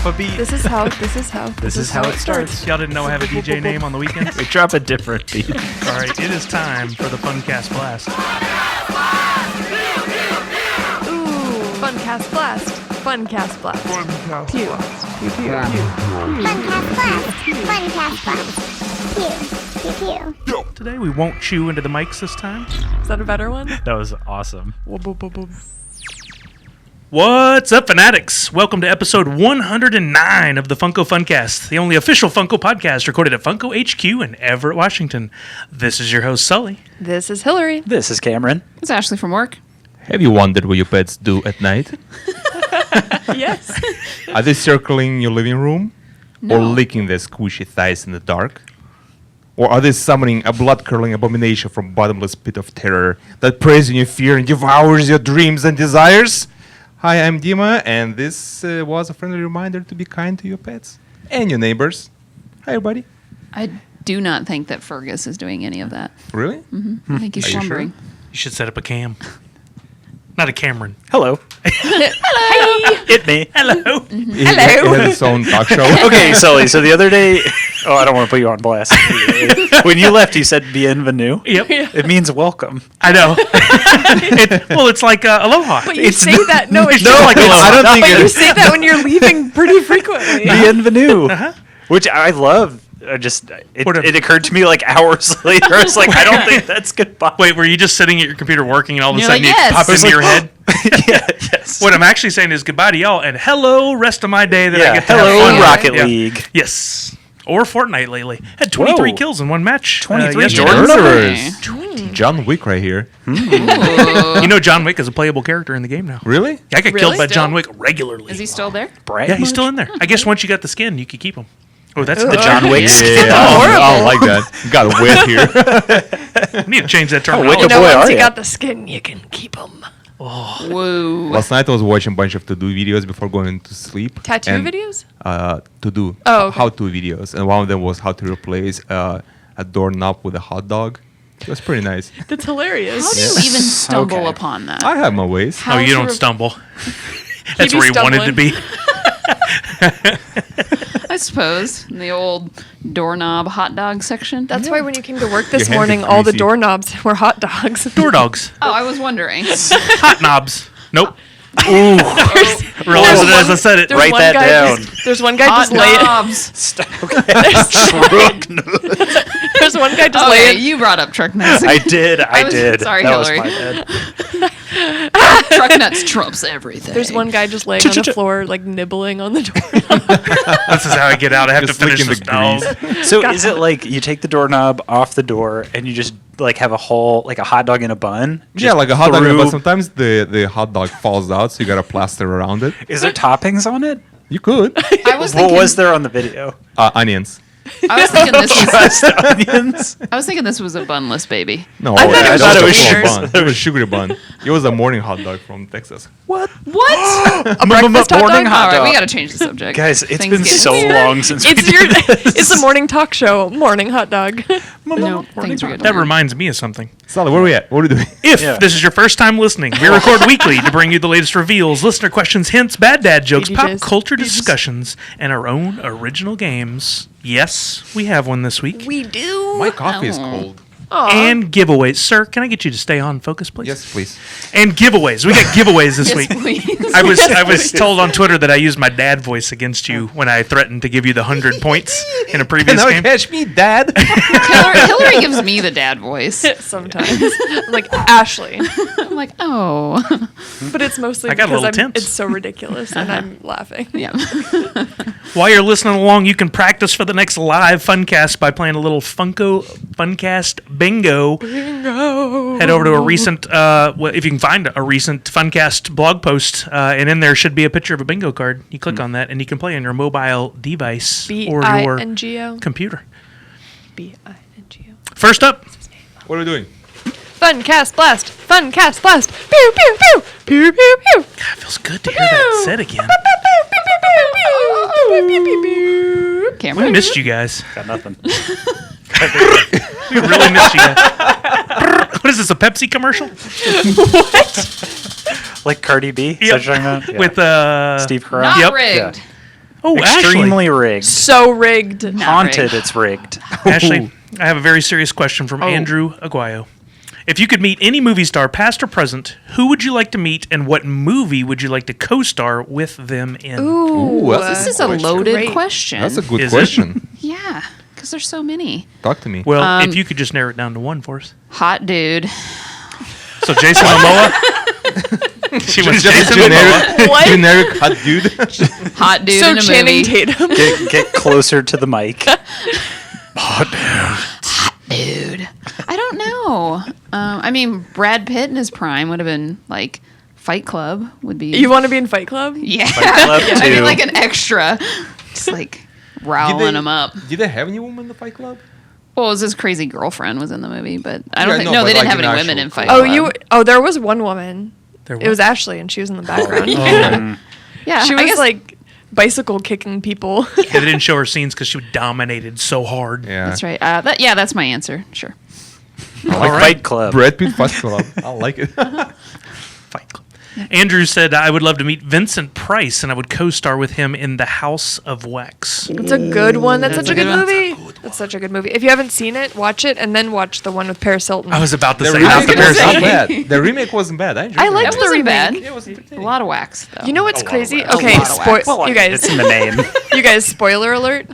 drop a beat. This is how it starts. Y'all didn't know I have a DJ name on the weekends? We drop a different beat. All right, it is time for the Funkast Blast. Ooh, Funkast Blast. Funkast Blast. Funkast Pew. Blast. Pew, pew, pew. Funkast Blast. Funkast Blast. Pew, pew, pew. Today we won't chew into the mics this time. Is that a better one? That was awesome. What's up, fanatics? Welcome to episode 109 of the Funko Funkast, the only official Funko podcast recorded at Funko HQ in Everett, Washington. This is your host, Sully. This is Hillary. This is Cameron. It's Ashley from work. Have you wondered what your pets do at night? Yes. Are they circling your living room? No. Or licking their squishy thighs in the dark? Or are they summoning a blood-curdling abomination from bottomless pit of terror that preys on your fear and devours your dreams and desires? Hi, I'm Dima, and this was a friendly reminder to be kind to your pets and your neighbors. Hi, everybody. I do not think that Fergus is doing any of that. Really? I think he's Are you slumbering. You should set up a cam. Not a Cameron. Hello. It me. Hello. He has his own talk show. Okay, Sully. So the other day, I don't want to put you on blast. When you left, you said "bienvenue." Yep. It means welcome. I know. It's like aloha. But you say that. No, it's No, like I don't think But you it's... say that when you're leaving pretty frequently. bienvenue, which I love. It occurred to me like hours later. I was like, I don't think that's goodbye. Wait, were you just sitting at your computer working and all of a You're sudden like, it yes. popped I was into like, your head? Yeah, yes. What I'm actually saying is goodbye to y'all and hello, rest of my day that I Yeah, get to hello, have fun. Rocket Yeah. League. Yes. Or Fortnite lately. Had 23 Whoa. kills in one match. 23 yesterday. Jordans? Murderers. John Wick right here. You know John Wick is a playable character in the game now. Really? I get Really? killed by Still? John Wick regularly. Is he still there? Brag Yeah, he's much? still in there. I guess once you got the skin, you could keep him. Oh, that's The John Wick skin. I don't like that. Got wet here. We need to change that Wick terminology. You know, boy, once are you ya? got the skin, you can keep them. Whoa. Last night I was watching a bunch of to-do videos before going to sleep. Tattoo and, videos? To-do. Oh, okay. How-to videos. And one of them was how to replace a doorknob with a hot dog. It was pretty nice. That's hilarious. How do you even stumble Okay. upon that? I have my ways. Oh, you don't stumble. That's be where he wanted to stumbling. be. I suppose in the old doorknob hot dog section. That's why when you came to work this Your hands are morning, all the greasy. doorknobs were hot dogs. Door dogs. Oh, I was wondering. Hot knobs. Nope. Realized it as I said it. There's Write one that guy down. There's one guy Hot just laying. knobs. There's one guy just Okay, laying. you brought up truck nuts. I did. Sorry, that Hillary. was my bad. Truck nuts trumps everything. There's one guy just laying on the floor, like nibbling on the door. This is how I get out. I have Just to finish licking this the dog. grease. So is it like you take the doorknob off the door and you just like have a whole like a hot dog in a bun? Yeah, Just like a hot dog, through- but sometimes the hot dog falls out, so you gotta plaster around it. Is there toppings on it? You could. I was What thinking. was there on the video? Onions. I was thinking this was. Just onions. I was thinking this was a bunless baby. No, I thought it was that just was a weird. bun. It was sugary bun. It was a morning hot dog from Texas. What? A breakfast hot morning dog? hot All right, dog. we got to change the subject. Guys, it's Things been get so weird. long since we It's did your. this. It's a morning talk show. Morning hot dog. No, things are good. That reminds me of something. Sally, where are we at? What are we doing? If Yeah. this is your first time listening, we record weekly to bring you the latest reveals, listener questions, hints, bad dad jokes, pop BJs. culture discussions, and our own original games. Yes, we have one this week. We do. My coffee is cold. And giveaways. Sir, can I get you to stay on focus, please? Yes, please. And giveaways. We got giveaways this Yes, week. please. I was told on Twitter that I used my dad voice against you when I threatened to give you the 100 points in a previous Now game. catch me, Dad. Hillary gives me the dad voice. Sometimes, like Ashley, I'm like, oh, but it's mostly I got a because little tense. it's so ridiculous, and I'm laughing. yeah. While you're listening along, you can practice for the next live Funcast by playing a little Funko Funkast bingo. Head over to a recent, if you can find a recent Funcast blog post, and in there should be a picture of a bingo card. You click on that, and you can play on your mobile device or your B-I-N-G-O. computer. B-I-N-G-O. First up, What are we doing? Funcast blast. Funcast blast. Pew pew pew. Pew pew pew. God, it feels good to hear that said again. We Cameron. missed you guys. Got nothing. We really missed you guys. What is this, a Pepsi commercial? Like Cardi B? Is that what you're talking about? Yeah. With Steve Carell? Not Yep. rigged. Oh, Extremely rigged. So rigged. Haunted, rigged. it's rigged. Ashley, I have a very serious question from Andrew Aguayo. If you could meet any movie star, past or present, who would you like to meet, and what movie would you like to co-star with them in? Ooh, This is a loaded Great. question. That's a good Is it? question. Yeah, because there's so many. Talk to me. Well, if you could just narrow it down to one for us. Hot dude. So Jason Momoa. She was Jason Momoa. What? Generic hot dude. Hot dude So in a Channing movie. Tatum. Get closer to the mic. Dude. I don't know. I mean, Brad Pitt in his prime would have been like Fight Club would be. You want to be in Fight Club? Yeah. Club I mean, too. like an extra. Just like riling him up. Did they have any women in the Fight Club? Well, it was his crazy girlfriend was in the movie, but I don't Yeah, think. no, No, they but didn't like have an any women actual in Fight club. Club. There was one woman. There It was Ashley, and she was in the background. Yeah, She I was guess, like bicycle kicking people. They didn't show her scenes because she dominated so hard. Yeah. That's right. That's my answer. Sure. Like All right. Fight Club. Brad Pitt Fight Club. I like it. Fight Club. Andrew said, I would love to meet Vincent Price, and I would co-star with him in The House of Wax. It's a good one. That's such a good one. movie. That's such a good movie. If you haven't seen it, watch it, and then watch the one with Paris Hilton. I was about to The say, remake not the gonna was Paris say- not Hilton. bad. The remake wasn't bad. I enjoyed I it. liked That the wasn't remake. bad. It was A lot of wax though. You know what's lot of crazy? wax. Okay, A lot of wax. Well, you guys, it's in the name. you guys. Spoiler alert: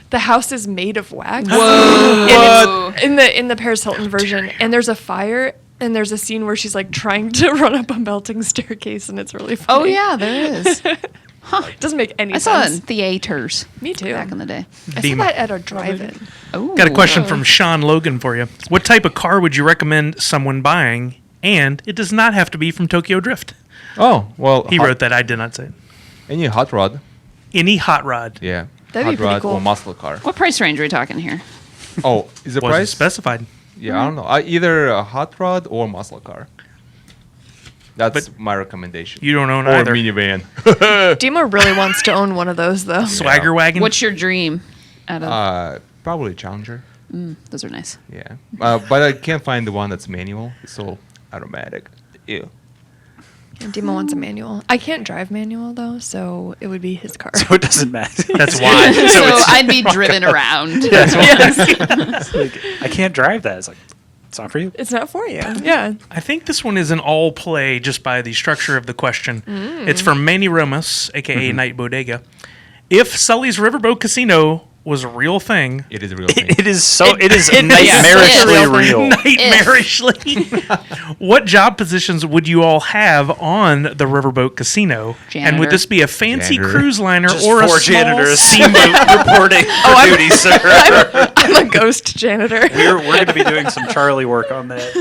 the house is made of wax. Whoa. And it's in the Paris Hilton version, and there's a fire, and there's a scene where she's like trying to run up a melting staircase, and it's really funny. Oh yeah, there is. It doesn't make any I saw it in sense. theaters. Me too. Back in the day. I saw Dima. that at a drive-in. Oh. Got a question from Sean Logan for you. What type of car would you recommend someone buying? And it does not have to be from Tokyo Drift. Oh, well. He wrote that. I did not say it. Any hot rod. Any hot rod. Yeah. That'd be hot pretty rod cool. or muscle car. What price range are we talking here? Oh, is the Wasn't price? specified. Yeah, I don't know. Either a hot rod or muscle car. That's my recommendation. You don't own or either. minivan. Dima really wants to own one of those, though. Swagger wagon. What's your dream? Out of Probably Challenger. those are nice. Yeah. But I can't find the one that's manual. It's all automatic. Ew. Dima wants a manual. I can't drive manual, though, so it would be his car. So it doesn't matter. That's why. So I'd be driven around. It's like, I can't drive that. It's like, it's not for you. It's not for you. Yeah. I think this one is an all play just by the structure of the question. It's from Manny Ramos, aka Night Bodega. If Sully's Riverboat Casino was a real thing, It is a real thing. It is is nightmarishly a real real. nightmarishly, what job positions would you all have on the Riverboat Casino? And would Janitor. this be a fancy Janitor. cruise liner Just or a four small janitors steamboat? reporting for duty, sir. I'm a ghost janitor. We're going to be doing some Charlie work on that.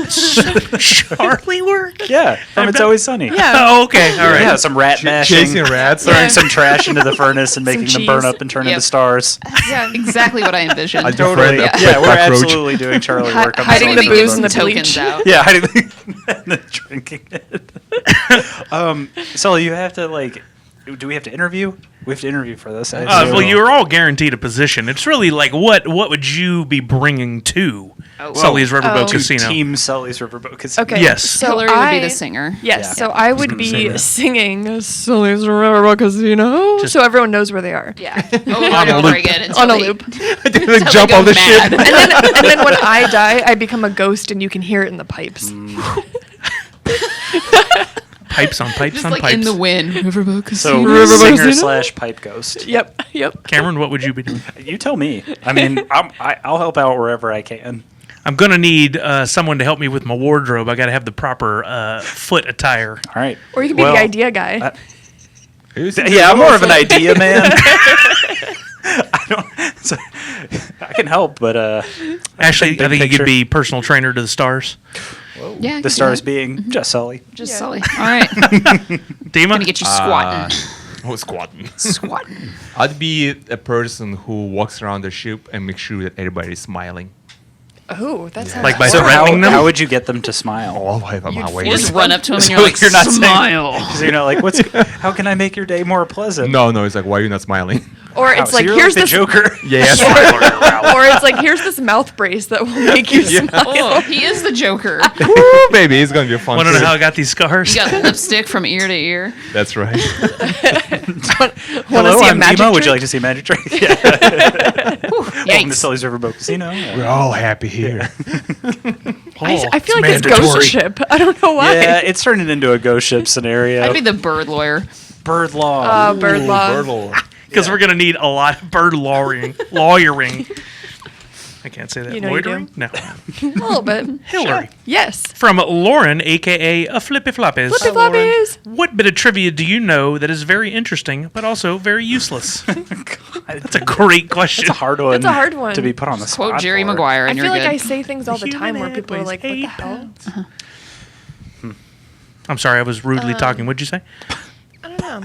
Charlie work? Yeah, from It's Always Sunny. Yeah. Oh, okay. All right. Yeah, some rat mashing, Chasing rats. throwing some trash into the furnace and making them burn cheese. up and turn Yep. into stars. Yeah. Exactly what I envisioned. I Totally. Friend, Yeah, we're cockroach. absolutely doing Charlie work on Hiding this the one. booze and the tokens bleach. out. Yeah, hiding and then drinking it. Sully, you have to do we have to interview? We have to interview for this. Well, you're all guaranteed a position. It's really like what would you be bringing to Sully's Riverboat Oh. Casino? Team Sully's Riverboat Casino. Yes. Okay. So Hillary would be I- the singer. Yes. Yeah. So I would say be that. singing Sully's Riverboat Casino, Just- so everyone knows where they are. Yeah. Over and over again. Until On a they- loop. until Like they jump go on the mad. ship. And then when I die, I become a ghost, and you can hear it in the pipes. Pipes on pipes Just on like pipes. in the wind. Riverboat So Casino. singer / pipe ghost. Yep. Yep. Cameron, what would you be doing? You tell me. I mean, I'll help out wherever I can. I'm gonna need someone to help me with my wardrobe. I got to have the proper foot attire. All right. Or you could be Well, the idea guy. Yeah, I'm more of an idea man. I can help, but Actually, I big think you picture. could be personal trainer to the stars. Yeah. the stars being just Sully. Just Yeah. Sully. All right. Dima? Gonna get you squatting. Oh, squatting. Squatting. I'd be a person who walks around the ship and makes sure that everybody's smiling. Oh, that sounds Like by So threatening them? how would you get them to smile? Oh, I have my way. You just run up to him and So you're like, you're not saying- smile. So you're not like, how can I make your day more pleasant? No, it's like, why are you not smiling? Or Wow, it's so like, you're here's like the this. Joker. Yes. Or it's like, here's this mouth brace that will make you smile. Oh, he is the Joker. Woo, baby, it's gonna be a fun. Want to know trip. how I got these scars? You got lipstick from ear to ear. That's right. Want to Hello, see a I'm magic Demo. Would you trick? like to see a magic trick? Yeah. Welcome to Yikes. Sully's Riverboat Casino. We're all happy here. I feel like it's Ghost Ship. I don't know why. Yeah, it's turning into a ghost ship scenario. I'd be the bird lawyer. Bird law. Bird law. Because we're gonna need a lot of bird lawyering. I can't say that. You know you Loitering? do. No. A little bit. Hillary. Yes. From Lauren, aka a Flippy Floppies. Flippy Floppies. What bit of trivia do you know that is very interesting but also very useless? That's a great question. It's a hard one. It's a hard one. to be put on the spot. Quote Jerry for. Maguire I and feel you're like good. I say things all the time where Human people are head like, weighs what the 8 hell? pounds. I'm sorry, I was rudely talking. What'd you say? I don't know.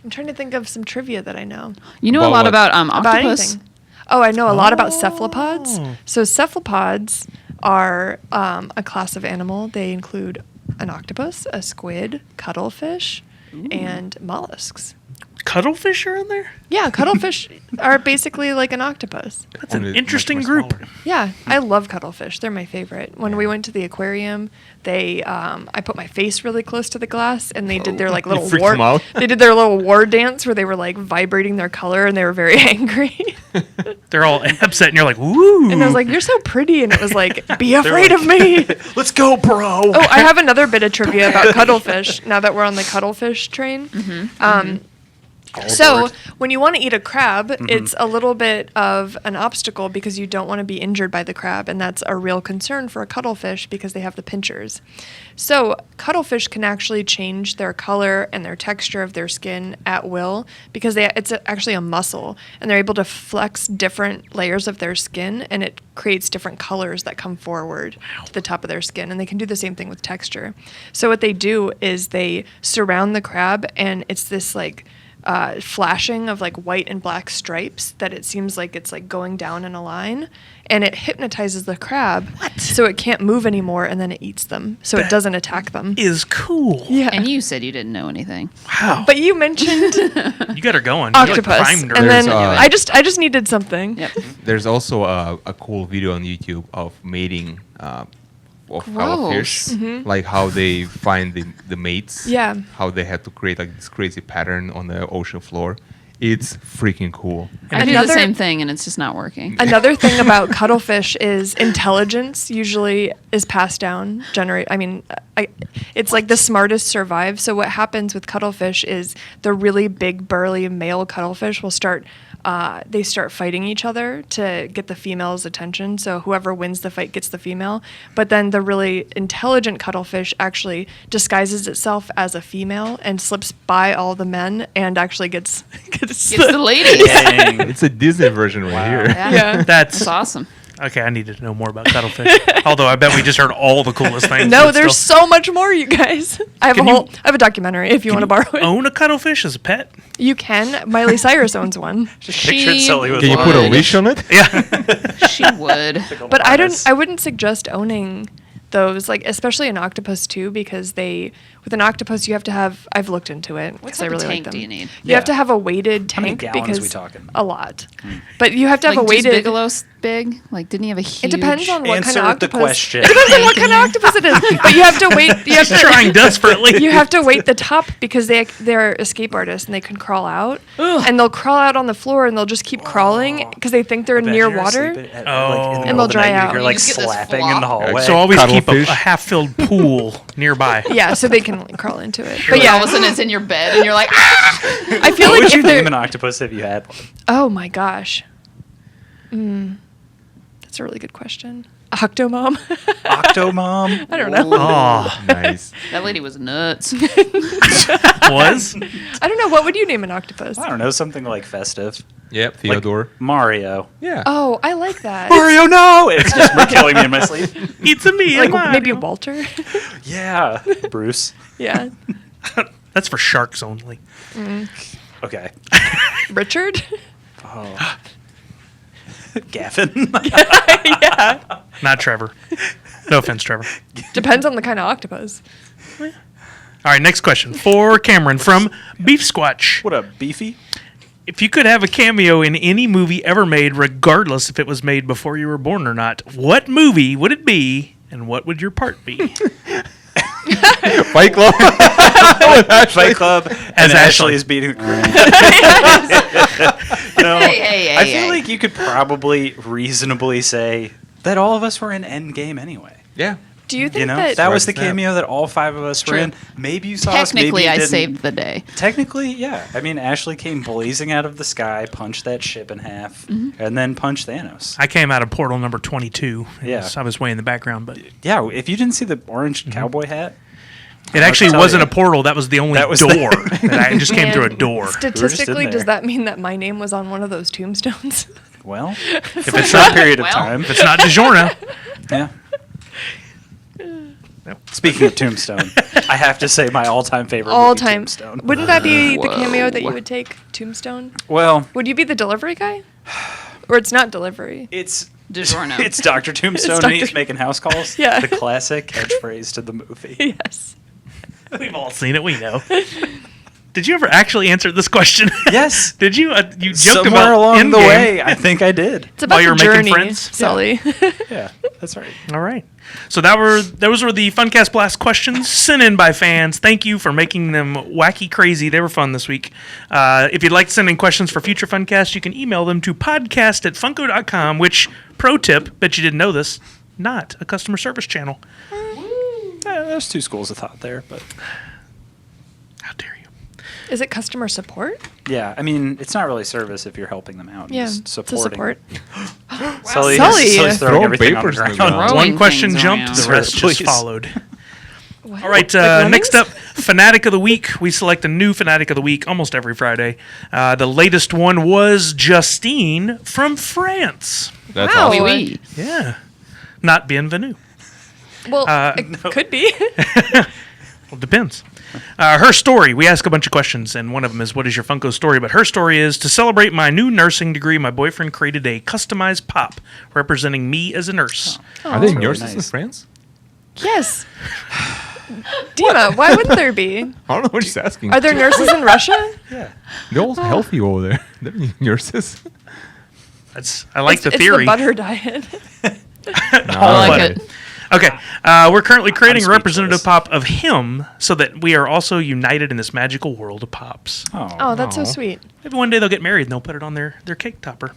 I'm trying to think of some trivia that I know. You know a About lot what? about About octopus. anything. Oh, I know a lot about cephalopods. So cephalopods are a class of animal. They include an octopus, a squid, cuttlefish, and mollusks. Cuttlefish are in there? Yeah, cuttlefish are basically like an octopus. That's an Only much interesting more group. smaller. Yeah, I love cuttlefish. They're my favorite. When we went to the aquarium, I put my face really close to the glass, and they did their like little freaked war. them out? They did their little war dance where they were like vibrating their color, and they were very angry. They're all upset, and you're like, woo. And I was like, "You're so pretty," and it was like, "Be afraid of me." Let's go, bro. Oh, I have another bit of trivia about cuttlefish. Now that we're on the cuttlefish train, so when you want to eat a crab, it's a little bit of an obstacle because you don't want to be injured by the crab, and that's a real concern for a cuttlefish because they have the pinchers. So cuttlefish can actually change their color and their texture of their skin at will because it's actually a muscle, and they're able to flex different layers of their skin, and it creates different colors that come forward to the top of their skin, and they can do the same thing with texture. So what they do is they surround the crab, and it's this like flashing of like white and black stripes that it seems like it's like going down in a line, and it hypnotizes the crab so it can't move anymore, and then it eats them so it doesn't attack them. Is cool. Yeah. And you said you didn't know anything. Wow. But you mentioned You got her going. You, like, octopus, primed her. and then There's, I just needed something. Yep. There's also a cool video on YouTube of mating of cuttlefish, like how they find the mates. Yeah. How they had to create like this crazy pattern on the ocean floor. It's freaking cool. I do the Another- same thing and it's just not working. Another thing about cuttlefish is intelligence usually is passed down. It's like the smartest survive. So what happens with cuttlefish is the really big burly male cuttlefish will start fighting each other to get the female's attention. So whoever wins the fight gets the female. But then the really intelligent cuttlefish actually disguises itself as a female and slips by all the men and actually gets It's the ladies. Dang. It's a Disney version right here. Yeah. Yeah. That's That's awesome. okay. I needed to know more about cuttlefish. Although I bet we just heard all the coolest things. No, but there's still. so much more, you guys. I have Can I have a documentary if you want to borrow it. Own a cuttlefish as a pet? You can. Miley Cyrus owns one. Just pictured Sully with Can you one. put a Would. leash on it? She would. But I wouldn't suggest owning those, like especially an octopus too, because with an octopus you have to have. I've looked into it What because I type of really like tank them. do you need? You have to have a weighted How many tank gallons because we talking? a lot. But you have to have Like, a does weighted. Bigelow's big? Like, didn't he have a huge... It depends on what kind Answer of octopus. the question. It depends on what kind of octopus it is. But you have to wait. You have to Trying desperately. You have to weight the top because they're escape artists and they can crawl out, and they'll crawl out on the floor and they'll just keep crawling because they think they're I bet near you're water. sleeping at, Oh. like, in the And middle they'll of the dry night, out. You're You like just get this slapping flop. in the hallway. So always keep Cuttlefish. a half-filled pool nearby. Yeah, so they can like, crawl into it. But But yeah, all yeah, of a sudden it's in your bed and you're like, ah! I feel What like would you if they're. name an octopus if you had one? Oh my gosh. That's a really good question. Octomom. Octomom? I don't know. Oh, Nice. That lady was nuts. was? I don't know. What would you name an octopus? I don't know, something like festive. Yep, Like Theodore. Mario. Yeah. Oh, I like that. Mario, no! It's just me killing me in my sleep. It's a me. Like Mario. maybe Walter. Yeah. Bruce. Yeah. That's for sharks only. Okay. Richard. Oh. Gavin. Yeah. Not Trevor. No offense, Trevor. Depends on the kind of octopus. All right, next question for Cameron from Beef Squatch. What a beefy. If you could have a cameo in any movie ever made, regardless if it was made before you were born or not, what movie would it be, and what would your part be? Fight Club. Fight Club, and Ashley. Ashley is beating the crap. No, Hey, I feel hey. like you could probably reasonably say that all of us were in Endgame anyway. Yeah. Do you think You know, that, that was the Snap. cameo that all 5 of us were True. in. Maybe you saw us, maybe Technically, you I didn't. saved the day. Technically, yeah. I mean, Ashley came blazing out of the sky, punched that ship in half, and then punched Thanos. I came out of portal number 22. Yeah. I was way in the background, but Yeah, if you didn't see the orange cowboy hat, it actually tell wasn't you. a portal. That was the only That was door. the- that I just came through a and door. Statistically, in does there. that mean that my name was on one of those tombstones? well, if it's that period of Well. time, If it's not DiGiorno, yeah. Speaking of Tombstone, I have to say my all-time favorite All movie, time. Tombstone. Wouldn't that be the Whoa. cameo that you would take? Tombstone? Well, Would you be the delivery guy? Or it's not delivery. it's DiGiorno. it's Dr. Tombstone It's and he's Dr. making house calls. Yeah. The classic catchphrase to the movie. Yes. we've all seen it. We know. Did you ever actually answer this question? Yes. Did you? You joked Somewhere about along the Endgame. way, I think I did. It's about While you the were making journey, friends? Sully. Yeah, that's right. All right. So those were the Funcast Blast questions sent in by fans. Thank you for making them wacky crazy. They were fun this week. If you'd like to send in questions for future Funcasts, you can email them to podcast@funko.com, which, pro tip, bet you didn't know this, not a customer service channel. There's 2 schools of thought there, but How dare you? Is it customer support? yeah, I mean, it's not really service if you're helping them out. Yeah. Just It's a supporting. support. Sully, Sully. Sully's throwing Throw everything on the papers in the ground. ground. Throwing One question things jumped, around. the Sir, rest just please. followed. What? All right, Like next lemmings? up, Fanatic of the Week. We select a new Fanatic of the Week almost every Friday. The latest one was Justine from France. That's Wow. awesome. Oui, oui. Yeah. Not bienvenue. Well, it could be. Well, depends. Her story, we ask a bunch of questions, and one of them is, what is your Funko story? But her story is, to celebrate my new nursing degree, my boyfriend created a customized pop representing me as a nurse. Are they really nurses in nice. France? Yes. Dima, why wouldn't there be? I don't know what she's asking. Are there nurses in Russia? Yeah. They're all healthy over there. They're nurses. I like the It's theory. the butter diet. I like it. Okay, we're currently creating a I'm representative speechless. pop of him so that we are also united in this magical world of pops. Oh, that's so Aw. sweet. Maybe one day they'll get married and they'll put it on their cake topper.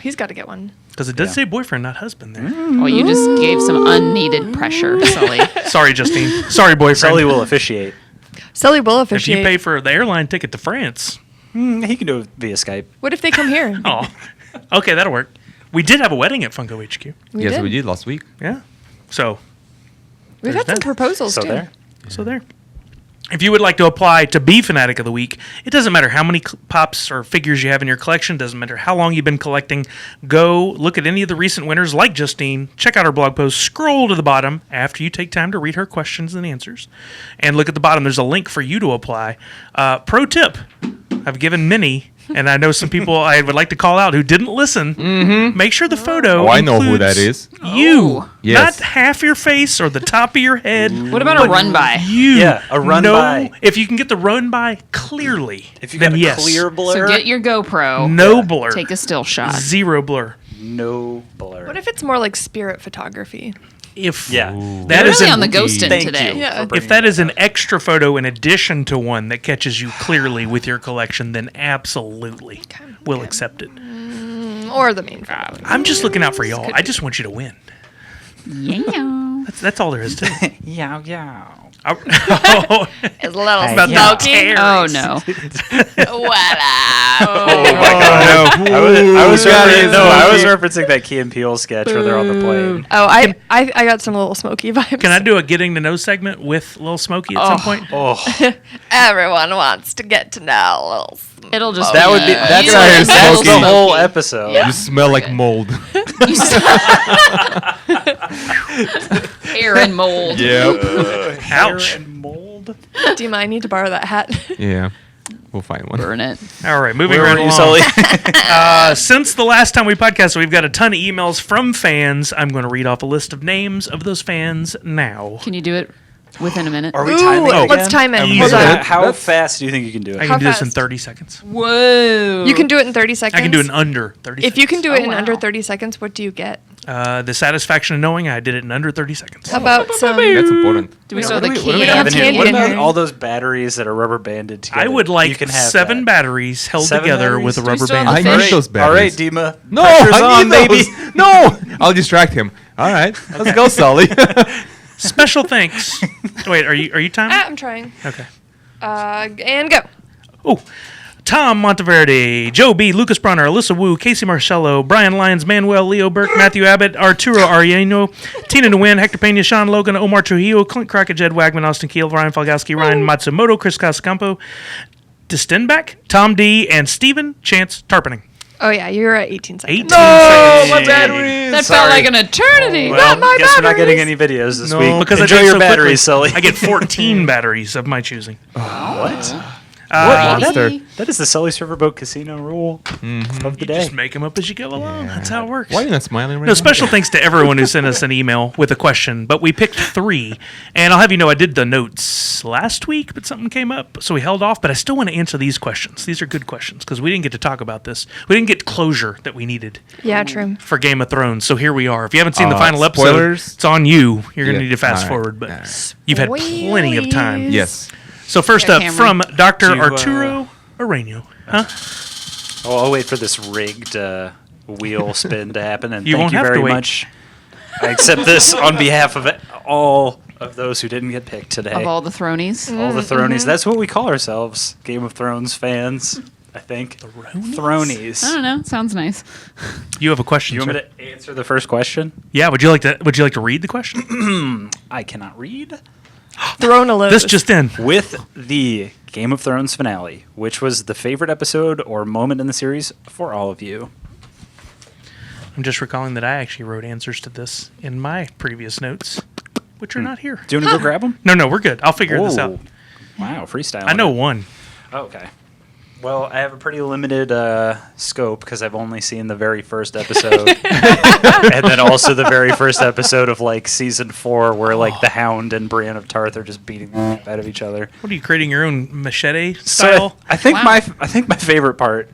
He's got to get one. Because it does Yeah. say boyfriend, not husband there. Well, you just gave some unneeded pressure, Sully. Sorry, Justine. Sorry, boyfriend. Sully will officiate. Sully will If you officiate. pay for the airline ticket to France. He can do it via Skype. What if they come here? Oh, okay, that'll work. We did have a wedding at Funko HQ. Yes, we did last week. Yeah. So We've had There's some that. proposals So too. there. So there. If you would like to apply to be Fanatic of the Week, it doesn't matter how many pops or figures you have in your collection, doesn't matter how long you've been collecting. Go look at any of the recent winners like Justine, check out our blog post, scroll to the bottom after you take time to read her questions and answers, and look at the bottom. There's a link for you to apply. Pro tip, I've given many, and I know some people I would like to call out who didn't listen. Mm-hmm. Make sure the photo Oh, I know who that includes is. You, Oh. Yes. not half your face or the top of your head. What about a run by? You, Yeah, a run by. If you can get the run by clearly, If you then got a yes. clear So blur, get your GoPro. No blur, Take a still shot. zero blur. no blur. What if it's more like spirit photography? If Yeah. that You're is really an, on the ghosting Thank today. you. Yeah. for bringing if that is up. an extra photo in addition to one that catches you clearly with your collection, then absolutely we'll okay. accept it. Or the main photo. I'm just looking out for y'all. Could I be. just want you to win. Yeah. That's all there is to it. Yow, yow. Oh, It's a little about Yeah. the tears. Oh no. I was God, referencing, it's no, I was Smokey. referencing that Key and Peele sketch where they're on the plane. Oh, I got some little smoky vibes. Can I do a getting to know segment with Lil Smokey at some point? Oh, Everyone wants to get to know Lil Smokey. It'll just that would be you that's, Get out of here, that's Smokey. the whole episode. Yeah. You smell like mold. You hair and mold. Yep. Ouch. Hair and mold. Dima, I need to borrow that hat. Yeah. We'll find one. Burn it. All right, moving Where right were you, along. Sully? Since the last time we podcasted, we've got a ton of emails from fans. I'm going to read off a list of names of those fans now. Can you do it within a minute. Are we Ooh, timing it let's again? time it. Easy. Hold on. How fast do you think you can do I it? can do this in fast? 30 seconds. Whoa. You can do it in 30 seconds. I can do it in under 30 seconds. If you can do it Oh, in under wow. 30 seconds, what do you get? The satisfaction of knowing I did it in under 30 seconds. How about some? That's important. Do we What still do have we, the what do we key? have in here? candy What in about here. all those batteries that are rubber banded together? I would You like can have 7 that. batteries held 7 together with a batteries? rubber Do we still band. have I the need fish? those All right, batteries. Dima. No, Pressure's I on, need baby. those. No, I'll distract him. All right, let's go, Sully. Special thanks. Wait, are you timing? I'm trying. Okay. And go. Oh, Tom Monteverde, Joe B, Lucas Bronner, Alyssa Wu, Casey Marcello, Brian Lyons, Manuel, Leo Burke, Matthew Abbott, Arturo Ariano, Tina Nguyen, Hector Pena, Sean Logan, Omar Trujillo, Clint Crockett, Jed Wagman, Austin Keel, Ryan Falgowski, Ryan Matsumoto, Chris Casacampo, Distenbeck, Tom D, and Steven Chance Tarpening. Oh yeah, you're at 18 seconds. 18 Oh, my seconds. batteries. That Sorry. felt like an eternity. Well, Not my guess we're not getting batteries. any videos this No, week. because Enjoy I did your so batteries, quickly. Sully. I get 14 batteries of my choosing. What? Monster. That is the Sully Riverboat Casino rule of the day. Just make them up as you go along. That's how it works. Why are you not smiling right No, now? special thanks to everyone who sent us an email with a question, but we picked 3. And I'll have you know, I did the notes last week, but something came up, so we held off. But I still want to answer these questions. These are good questions because we didn't get to talk about this. We didn't get closure that we needed Yeah, true. for Game of Thrones. So here we are. If you haven't seen the final spoilers? episode, it's on you. You're going to Yeah, need to fast all right. forward, but All right. you've had plenty of time. Yes. So first Yeah, up, Cameron. from Dr. Do you, Arturo Areno. Huh? Oh, I'll wait for this rigged wheel spin to happen, and You thank won't you have to very wait. much. I accept this on behalf of all of those who didn't get picked today. Of all the Thronies. All the Thronies. That's what we call ourselves, Game of Thrones fans, I think. Thronies. I don't know. Sounds nice. You have a question, You want me sir? to answer the first question? Yeah, would you like to read the question? I cannot read. Thrown a load. This just in. With the Game of Thrones finale, which was the favorite episode or moment in the series for all of you? I'm just recalling that I actually wrote answers to this in my previous notes, which are not here. Do you want to go grab them? No, we're good. I'll figure this out. Wow, freestyle. I know one. Okay. Well, I have a pretty limited scope because I've only seen the very first episode, and then also the very first episode of like season 4, where like the Hound and Brienne of Tarth are just beating the crap out of each other. What are you creating your own machete So style? I think Wow. I think my favorite part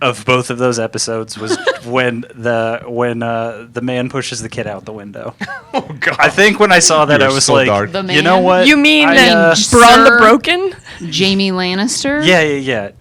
of both of those episodes was when the man pushes the kid out the window. Oh God! I think when I saw that, You're I was so like, dark. The you know man? what? You mean I, Braun the Sir- Broken Jamie Lannister. Yeah.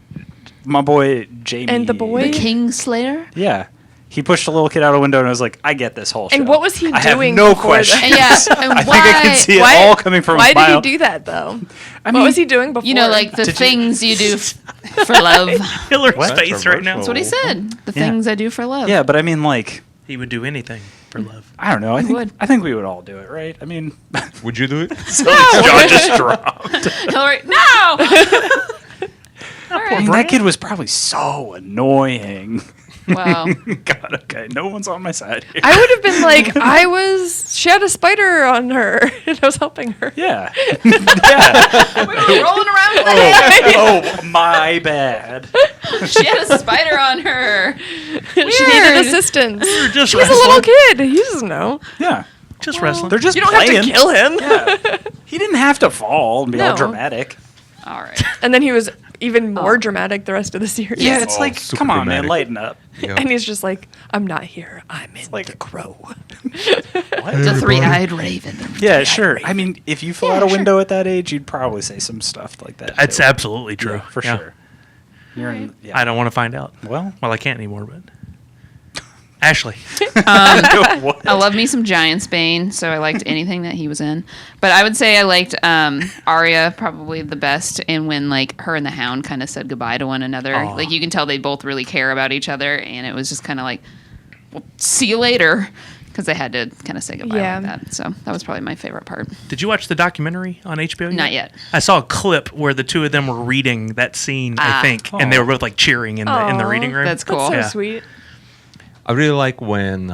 My boy Jamie. and the boy? The Kingslayer. Yeah. He pushed a little kid out a window and I was like, I get this whole show. And what was he I have doing no before questions. that? And yeah, and I think I can see it all coming from Why a mile. did he do that though? I What mean, was he doing before? You know, like the Did you- things you do for love. Hiller's What? face right now. That's what he said. The Yeah. things I do for love. Yeah, but I mean, like, He would do anything for love. I don't know. I would. think we would all do it, right? I mean, Would you do it? jaw just dropped. Hillary, no. All I mean, right. that kid was probably so annoying. Wow. God, okay, no one's on my side here. I would have been like, she had a spider on her, and I was helping her. Yeah, yeah. We were rolling around with the hand. Oh, my bad. She had a spider on her. She needed assistance. Just He's a little kid. He doesn't know. Yeah, Just wrestling. they're just You don't playing. have to kill him. Yeah. He didn't have to fall and be all No. dramatic. All right. And then he was even more dramatic the rest of the series. Yeah, it's Oh, like, super come on, man, dramatic. lighten up. Yeah. And he's just like, I'm not here. I'm in like- the crow. The three-eyed raven. Yeah, sure. I mean, if you fell out a window at that age, you'd probably say some stuff like that. That's too. absolutely true. Yeah, for Yeah. sure. You're in, yeah. I don't want to find out. Well, Well, I can't anymore, but Ashley. what? I love me some Giantsbane, so I liked anything that he was in. But I would say I liked Arya probably the best, and when like her and the Hound kind of said goodbye to one another, Aw. like you can tell they both really care about each other, and it was just kind of like, well, see you later, because they had to kind of say goodbye Yeah. like that. So that was probably my favorite part. Did you watch the documentary on HBO? Not yet. I saw a clip where the two of them were reading that scene, I Ah. think, and they were both like cheering in the Aw, reading room. That's cool. That's so Yeah. sweet. I really like when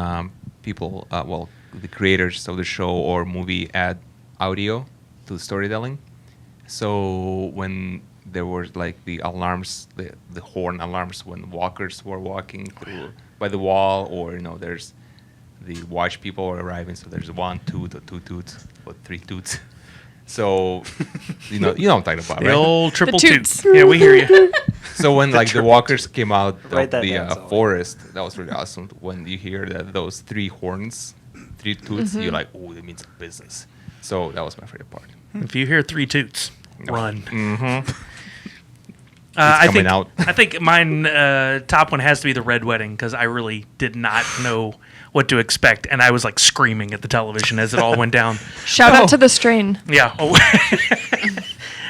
people, the creators of the show or movie add audio to the storytelling. So when there were like the alarms, the horn alarms when walkers were walking through by the wall, or there's the watch people are arriving. So there's 1 toot or 2 toots or 3 toots. So, you know what I'm talking about, The right? old triple toots. toot. Yeah, we hear you. So when like the walkers came out Write of that the down, Sully. forest, that was really awesome. When you hear that those 3 horns, 3 toots, Mm-hmm. you're like, oh, it means business. So that was my favorite part. If you hear 3 toots, run. Mm-hmm. I coming think out. I think mine top one has to be the Red Wedding because I really did not know what to expect, and I was like screaming at the television as it all went down. Shout out to the strain. Yeah. Oh.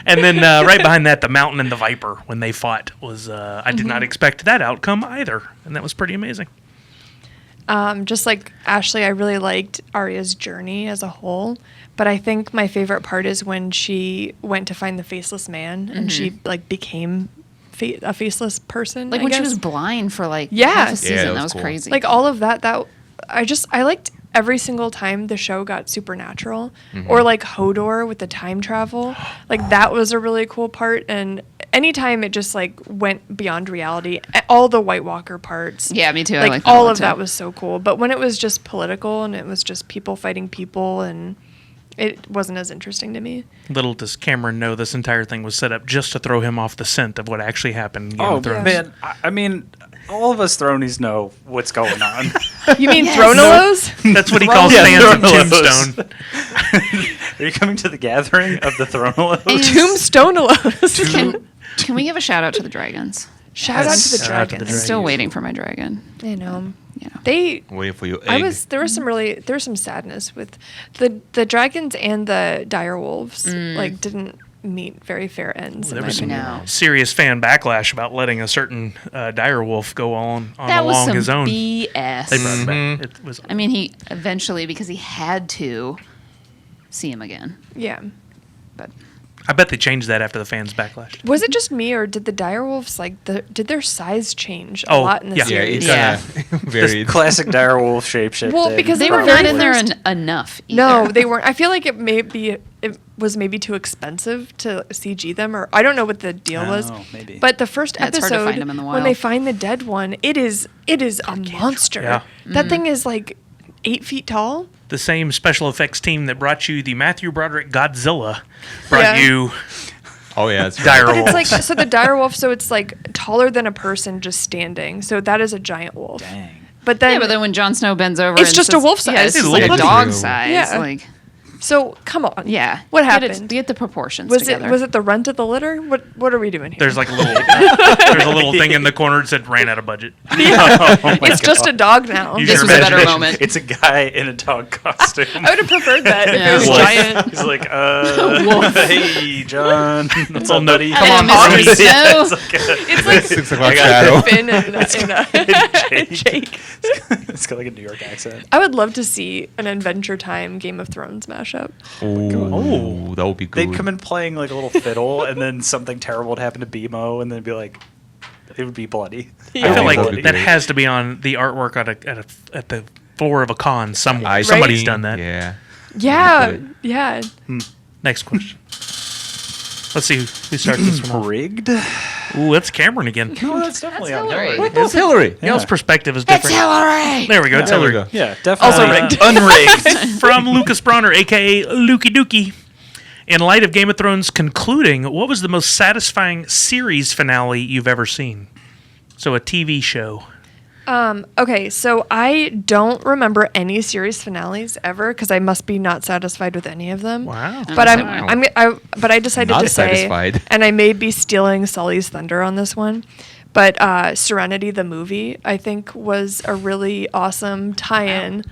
And then right behind that, the Mountain and the Viper when they fought was I did not expect that outcome either, and that was pretty amazing. Just like Ashley, I really liked Arya's journey as a whole. But I think my favorite part is when she went to find the faceless man and she like became a faceless person. Like I when she guess. was blind for like Yeah. half a Yeah, season. that that was was cool. crazy. Like all of that. I liked every single time the show got supernatural, or like Hodor with the time travel. Like that was a really cool part. And anytime it just like went beyond reality, all the White Walker parts. Yeah, me too. I Like like that all one, of too. that was so cool. But when it was just political and it was just people fighting people, and it wasn't as interesting to me. Little does Cameron know this entire thing was set up just to throw him off the scent of what actually happened in Game Oh of Thrones. man, I mean, all of us Thronies know what's going on. You mean Yes. Thronalos? That's what he calls Yeah, fans of Thronalos. Tombstone. Are you coming to the gathering of the Thronalos? And- Tombstonealos. Can we give a shout out to the dragons? Shout out to the Shout out to the dragons. I'm still waiting for my dragon. I know. Yeah. They Waiting for you. I was there was some sadness with the dragons and the dire wolves like didn't meet very fair ends. There in my was some opinion. No. serious fan backlash about letting a certain direwolf go on That was along some his own. BS. They brought it back. It was I mean, he eventually, because he had to see him again. Yeah. But I bet they changed that after the fans backlash. Was it just me or did the dire wolves did their size change a Oh, lot in the yeah. Yeah, series? it's Yeah. Very. Classic direwolf shapeshift. Well, because they the were very not in there first- enough. No, either. they weren't. I feel like it was maybe too expensive to CG them, or I don't know what the deal was. Oh, maybe. But the first Yeah, it's hard to episode, find 'em in the when they wild. find the dead one, it is a monster. Yeah. That thing is like 8 feet tall. The same special effects team that brought you the Matthew Broderick Godzilla brought Yeah. you Oh yeah, that's Dire right. But it's wolves. like so the dire wolf, so it's like taller than a person just standing. So that is a giant wolf. Dang. But then, Yeah, but then when Jon Snow bends over, It's and just a says- wolf Yeah, size. it's It just like a looks dog like- size. Yeah. Like, so come on. yeah. What Get it- happened? Get the proportions Was together. it the runt of the litter? What are we doing here? there's like a little there's a little thing in the corner that said ran out of budget. it's just a dog now. You This should was a better imagine- moment. It's a guy in a dog costume. I would have preferred that if Yeah. it was Wolf. giant. He's like, hey, John. What's Oh, up, no. buddy? Come Hello, on, Mr. Bobby. Snow. It's like a, It's like 6 o'clock I got shadow. Finn and Jake. it's got like a New York accent. I would love to see an Adventure Time Game of Thrones mashup. Ooh, that would be good. They'd come in playing like a little fiddle, and then something terrible would happen to BMO, and then be like, it would be bloody. I Yeah. feel like That'd be that great. has to be on the artwork at the floor of a con somewhere. I Somebody's see. done that. Yeah. Yeah, Good. yeah. Next question. Let's see who starts this one. off. Rigged? Ooh, that's Cameron again. No, that's definitely That's on Hillary. Hillary. That's Hillary. Yale's perspective is different. Hillary! There we go. It's There we Hillary. go. Yeah, definitely. Also rigged. Unrigged. From Lucas Bronner, aka Lukey Dookie. In light of Game of Thrones concluding, what was the most satisfying series finale you've ever seen? So a TV show. Okay, so I don't remember any series finales ever because I must be not satisfied with any of them. Wow. But Wow. but I decided Not to say, satisfied. and I may be stealing Sully's thunder on this one, but Serenity the movie I think was a really awesome tie-in.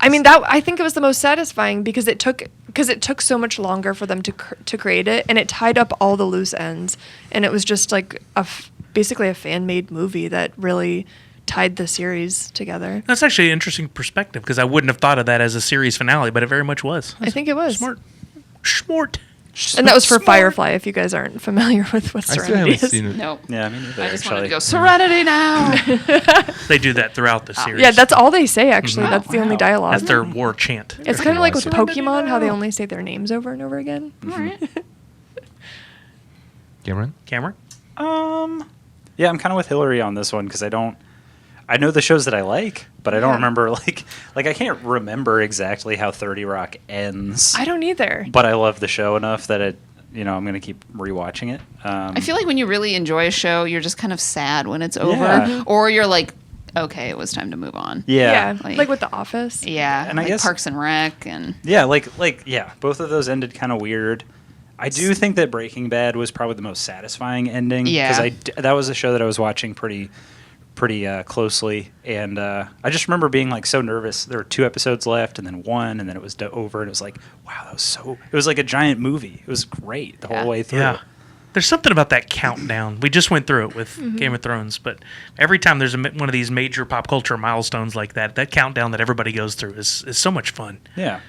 I mean I think it was the most satisfying because it took so much longer for them to create it, and it tied up all the loose ends, and it was just like basically a fan-made movie that really tied the series together. That's actually an interesting perspective because I wouldn't have thought of that as a series finale, but it very much was. I think it was. Smart. Smart. And that was for Firefly, if you guys aren't familiar with what I still Serenity haven't is. seen it. Nope. Yeah, me neither, I just wanted to actually. go, Serenity now! They do that throughout the series. Yeah, that's all they say, actually. That's the only wow. dialogue. That's their war chant. It's kind of like with Serenity Pokemon, how they only say their names over and over again. Cameron? Cameron? Yeah, I'm kind of with Hillary on this one because I I know the shows that I like, but I don't Yeah. remember like I can't remember exactly how 30 Rock ends. I don't either. But I love the show enough that I'm going to keep rewatching it. I feel like when you really enjoy a show, you're just kind of sad when it's over, Yeah. or you're like, okay, it was time to move on. Yeah. Like with The Office. Yeah, And I like guess- Parks and Rec and Yeah, both of those ended kind of weird. I do think that Breaking Bad was probably the most satisfying ending. Yeah. Because that was a show that I was watching pretty closely, and I just remember being like so nervous. There were 2 episodes left, and then 1, and then it was over, and it was like, wow, it was like a giant movie. It was great the whole way through. Yeah. There's something about that countdown. We just went through it with Game of Thrones, but every time there's one of these major pop culture milestones like that countdown that everybody goes through is so much fun. Yeah.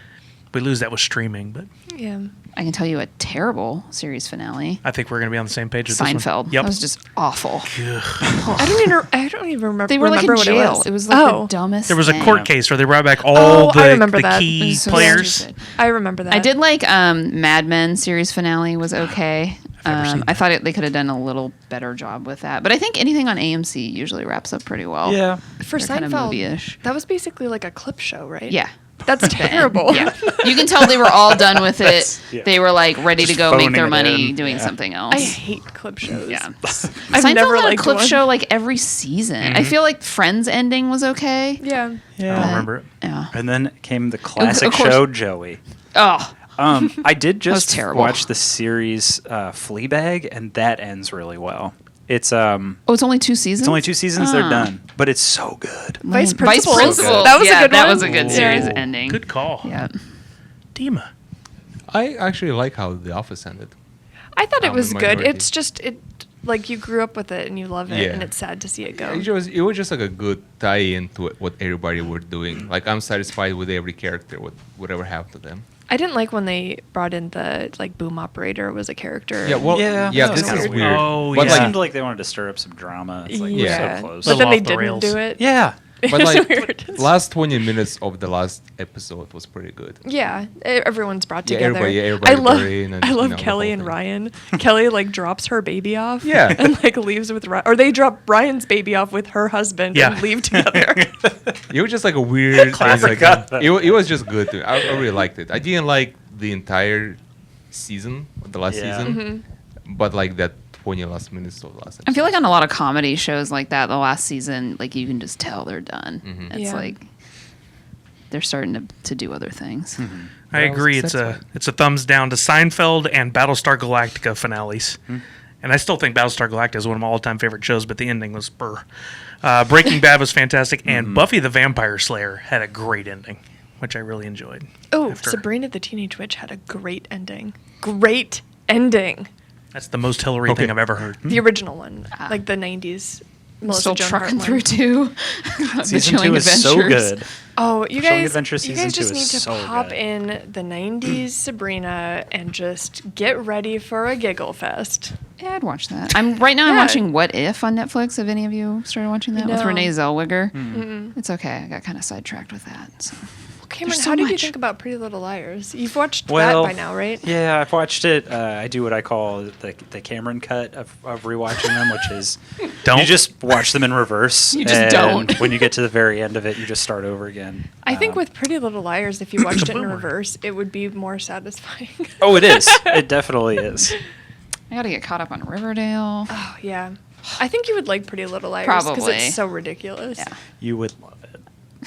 We lose that with streaming, but Yeah. I can tell you a terrible series finale. I think we're going to be on the same page with this Seinfeld. one. Yep. That was just awful. I don't even remember. They were like in remember what jail. It was, the dumbest. There was a thing. court case where they brought back all Oh, I the remember that. key It was so players. stupid. I remember that. I did like Mad Men series finale was okay. never seen I thought they could have done a little better job with that. But I think anything on AMC usually wraps up pretty well. Yeah. For They're kind of Seinfeld. movie-ish. That was basically like a clip show, right? Yeah. That's terrible. Yeah. You can tell they were all done with it. Yeah. They were like ready Just to go make phoning their it money in. doing Yeah. something else. I hate clip shows. Yeah. I've Seinfeld never had a liked clip one. show like every season. I feel like Friends ending was okay. Yeah. I don't remember it. Yeah. And then came the classic Of course. show, Joey. Oh. I did was just terrible. watch the series Fleabag, and that ends really well. It's Oh, it's only 2 seasons? it's only 2 seasons. They're Ah. done, but it's so good. Vice Vice Principal. Principal. That was a Yeah, good That one. was a good series Yeah. ending. Good call. Yeah. Dima. I actually like how The Office ended. I thought it I'm was a good. minority. It's just like you grew up with it and you love it, Yeah. and it's sad to see it go. It was just like a good tie-in to what everybody were doing. Like I'm satisfied with every character, whatever happened to them. I didn't like when they brought in the like boom operator was a character. Yeah, well, Yeah, yeah, that was this kinda is weird. weird. Oh, but yeah. It like, seemed like they wanted to stir up some drama. It's like, yeah. we're so close. But Little then they off the didn't rails. do it. Yeah. but like Weird. last 20 minutes of the last episode was pretty good. Yeah, everyone's brought Yeah, together. everybody I love, buried and, I you love know, the Kelly whole and thing. Ryan. Kelly like drops her baby off. Yeah. and like leaves with Ryan, or they drop Ryan's baby off with her husband Yeah. and leave together. It was just like a weird. Classic. Like, Forgot that. it was just good. I really liked it. I didn't like the entire season, the last Yeah. season, but like that 20 last minutes of the last. I feel like on a lot of comedy shows like that, the last season, like you can just tell they're done. Mhm. It's Yeah. like they're starting to do other things. I I was agree. It's a thumbs down to Seinfeld and Battlestar Galactica finales. And I still think Battlestar Galactica is one of my all-time favorite shows, but the ending was burr. Breaking Bad was fantastic, and Buffy the Vampire Slayer had a great ending, which I really enjoyed. Oh, After- Sabrina the Teenage Witch had a great ending. Great ending. That's the most Hillary thing Okay. I've ever heard. The original one, like the '90s. Melissa Still Joan trucking Hart through one. too. Season 2 is so good. Oh, you Chilling guys, Adventures you Season guys 2 just is need to so pop good. in the '90s Sabrina and just get ready for a giggle fest. Yeah, I'd watch that. I'm Yeah. watching What If on Netflix. Have any of you started watching that with No. Renee Zellweger? Hmm. It's okay. I got kind of sidetracked with that. So. Cameron, There's so how did you much. think about Pretty Little Liars? You've watched Well, that by now, right? Yeah, I've watched it. I do what I call the Cameron cut of rewatching them, which is Don't. you just watch them in reverse. You just and don't. When you get to the very end of it, you just start over again. I think with Pretty Little Liars, if you watched it in boomer. reverse, it would be more satisfying. Oh, it is. It definitely is. I got to get caught up on Riverdale. Oh, yeah. I think you would like Pretty Little Liars because Probably. it's so ridiculous. Yeah. You would love it.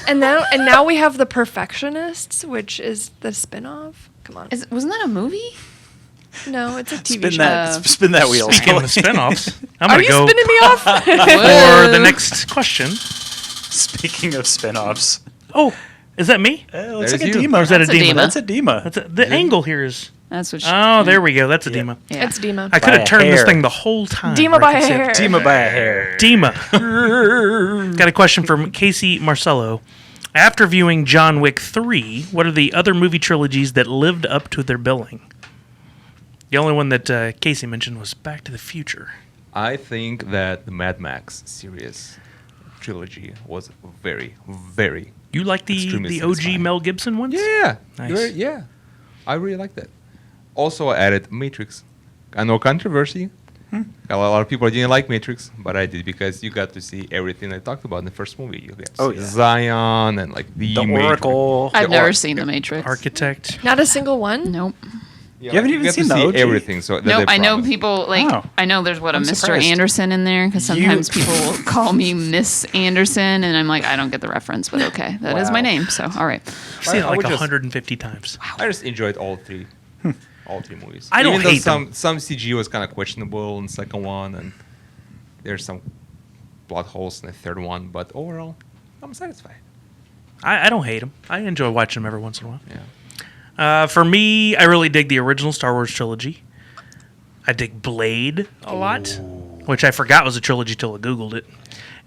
And now we have The Perfectionists, which is the spin-off. Come on. Wasn't that a movie? No, it's a TV Spin show. that. Spin that wheel. Speaking of Scully. spinoffs, I'm Are going to you go spinning me off? for the next question. Speaking of spin-offs. Oh, is that me? It looks There's like a you. Dima. Or is that a That's a Dima? Dima. That's a Dima. That's the angle here is. That's what. Oh, there we go. That's a Yeah. Dima. Yeah. It's Dima. I could By have a turned this hair. thing the whole time. Dima where I by could a say it. hair. Dima by a hair. Dima. Got a question from Casey Marcello. After viewing John Wick 3, what are the other movie trilogies that lived up to their billing? The only one that Casey mentioned was Back to the Future. I think that the Mad Max series trilogy was very, very. You like the Extremely OG satisfying. Mel Gibson ones? Yeah, Nice. yeah. I really like that. Also, I added Matrix. I know controversy, A lot of people didn't like Matrix, but I did because you got to see everything I talked about in the first movie. You got to see Zion and like the Matrix. Oracle. I've never seen The Matrix. Architect. Not a single one? Nope. Yeah, You haven't even got to seen the see OG? everything. So Nope. I know promise. people like. Oh. I know there's a I'm Mr. surprised. Anderson in there because sometimes people will call me Miss Anderson, and I'm like, I don't get the reference, but okay, that is my Wow. name. So all right. I've seen it I like would just- 150 times. I just enjoyed all three movies. I don't Even though hate some CG was kind of questionable in the second one, and there's some plot holes in the third one, but overall, I'm satisfied. I don't hate them. I enjoy watching them every once in a while. Yeah. For me, I really dig the original Star Wars trilogy. I dig Blade a lot, which I forgot was a trilogy till I Googled it.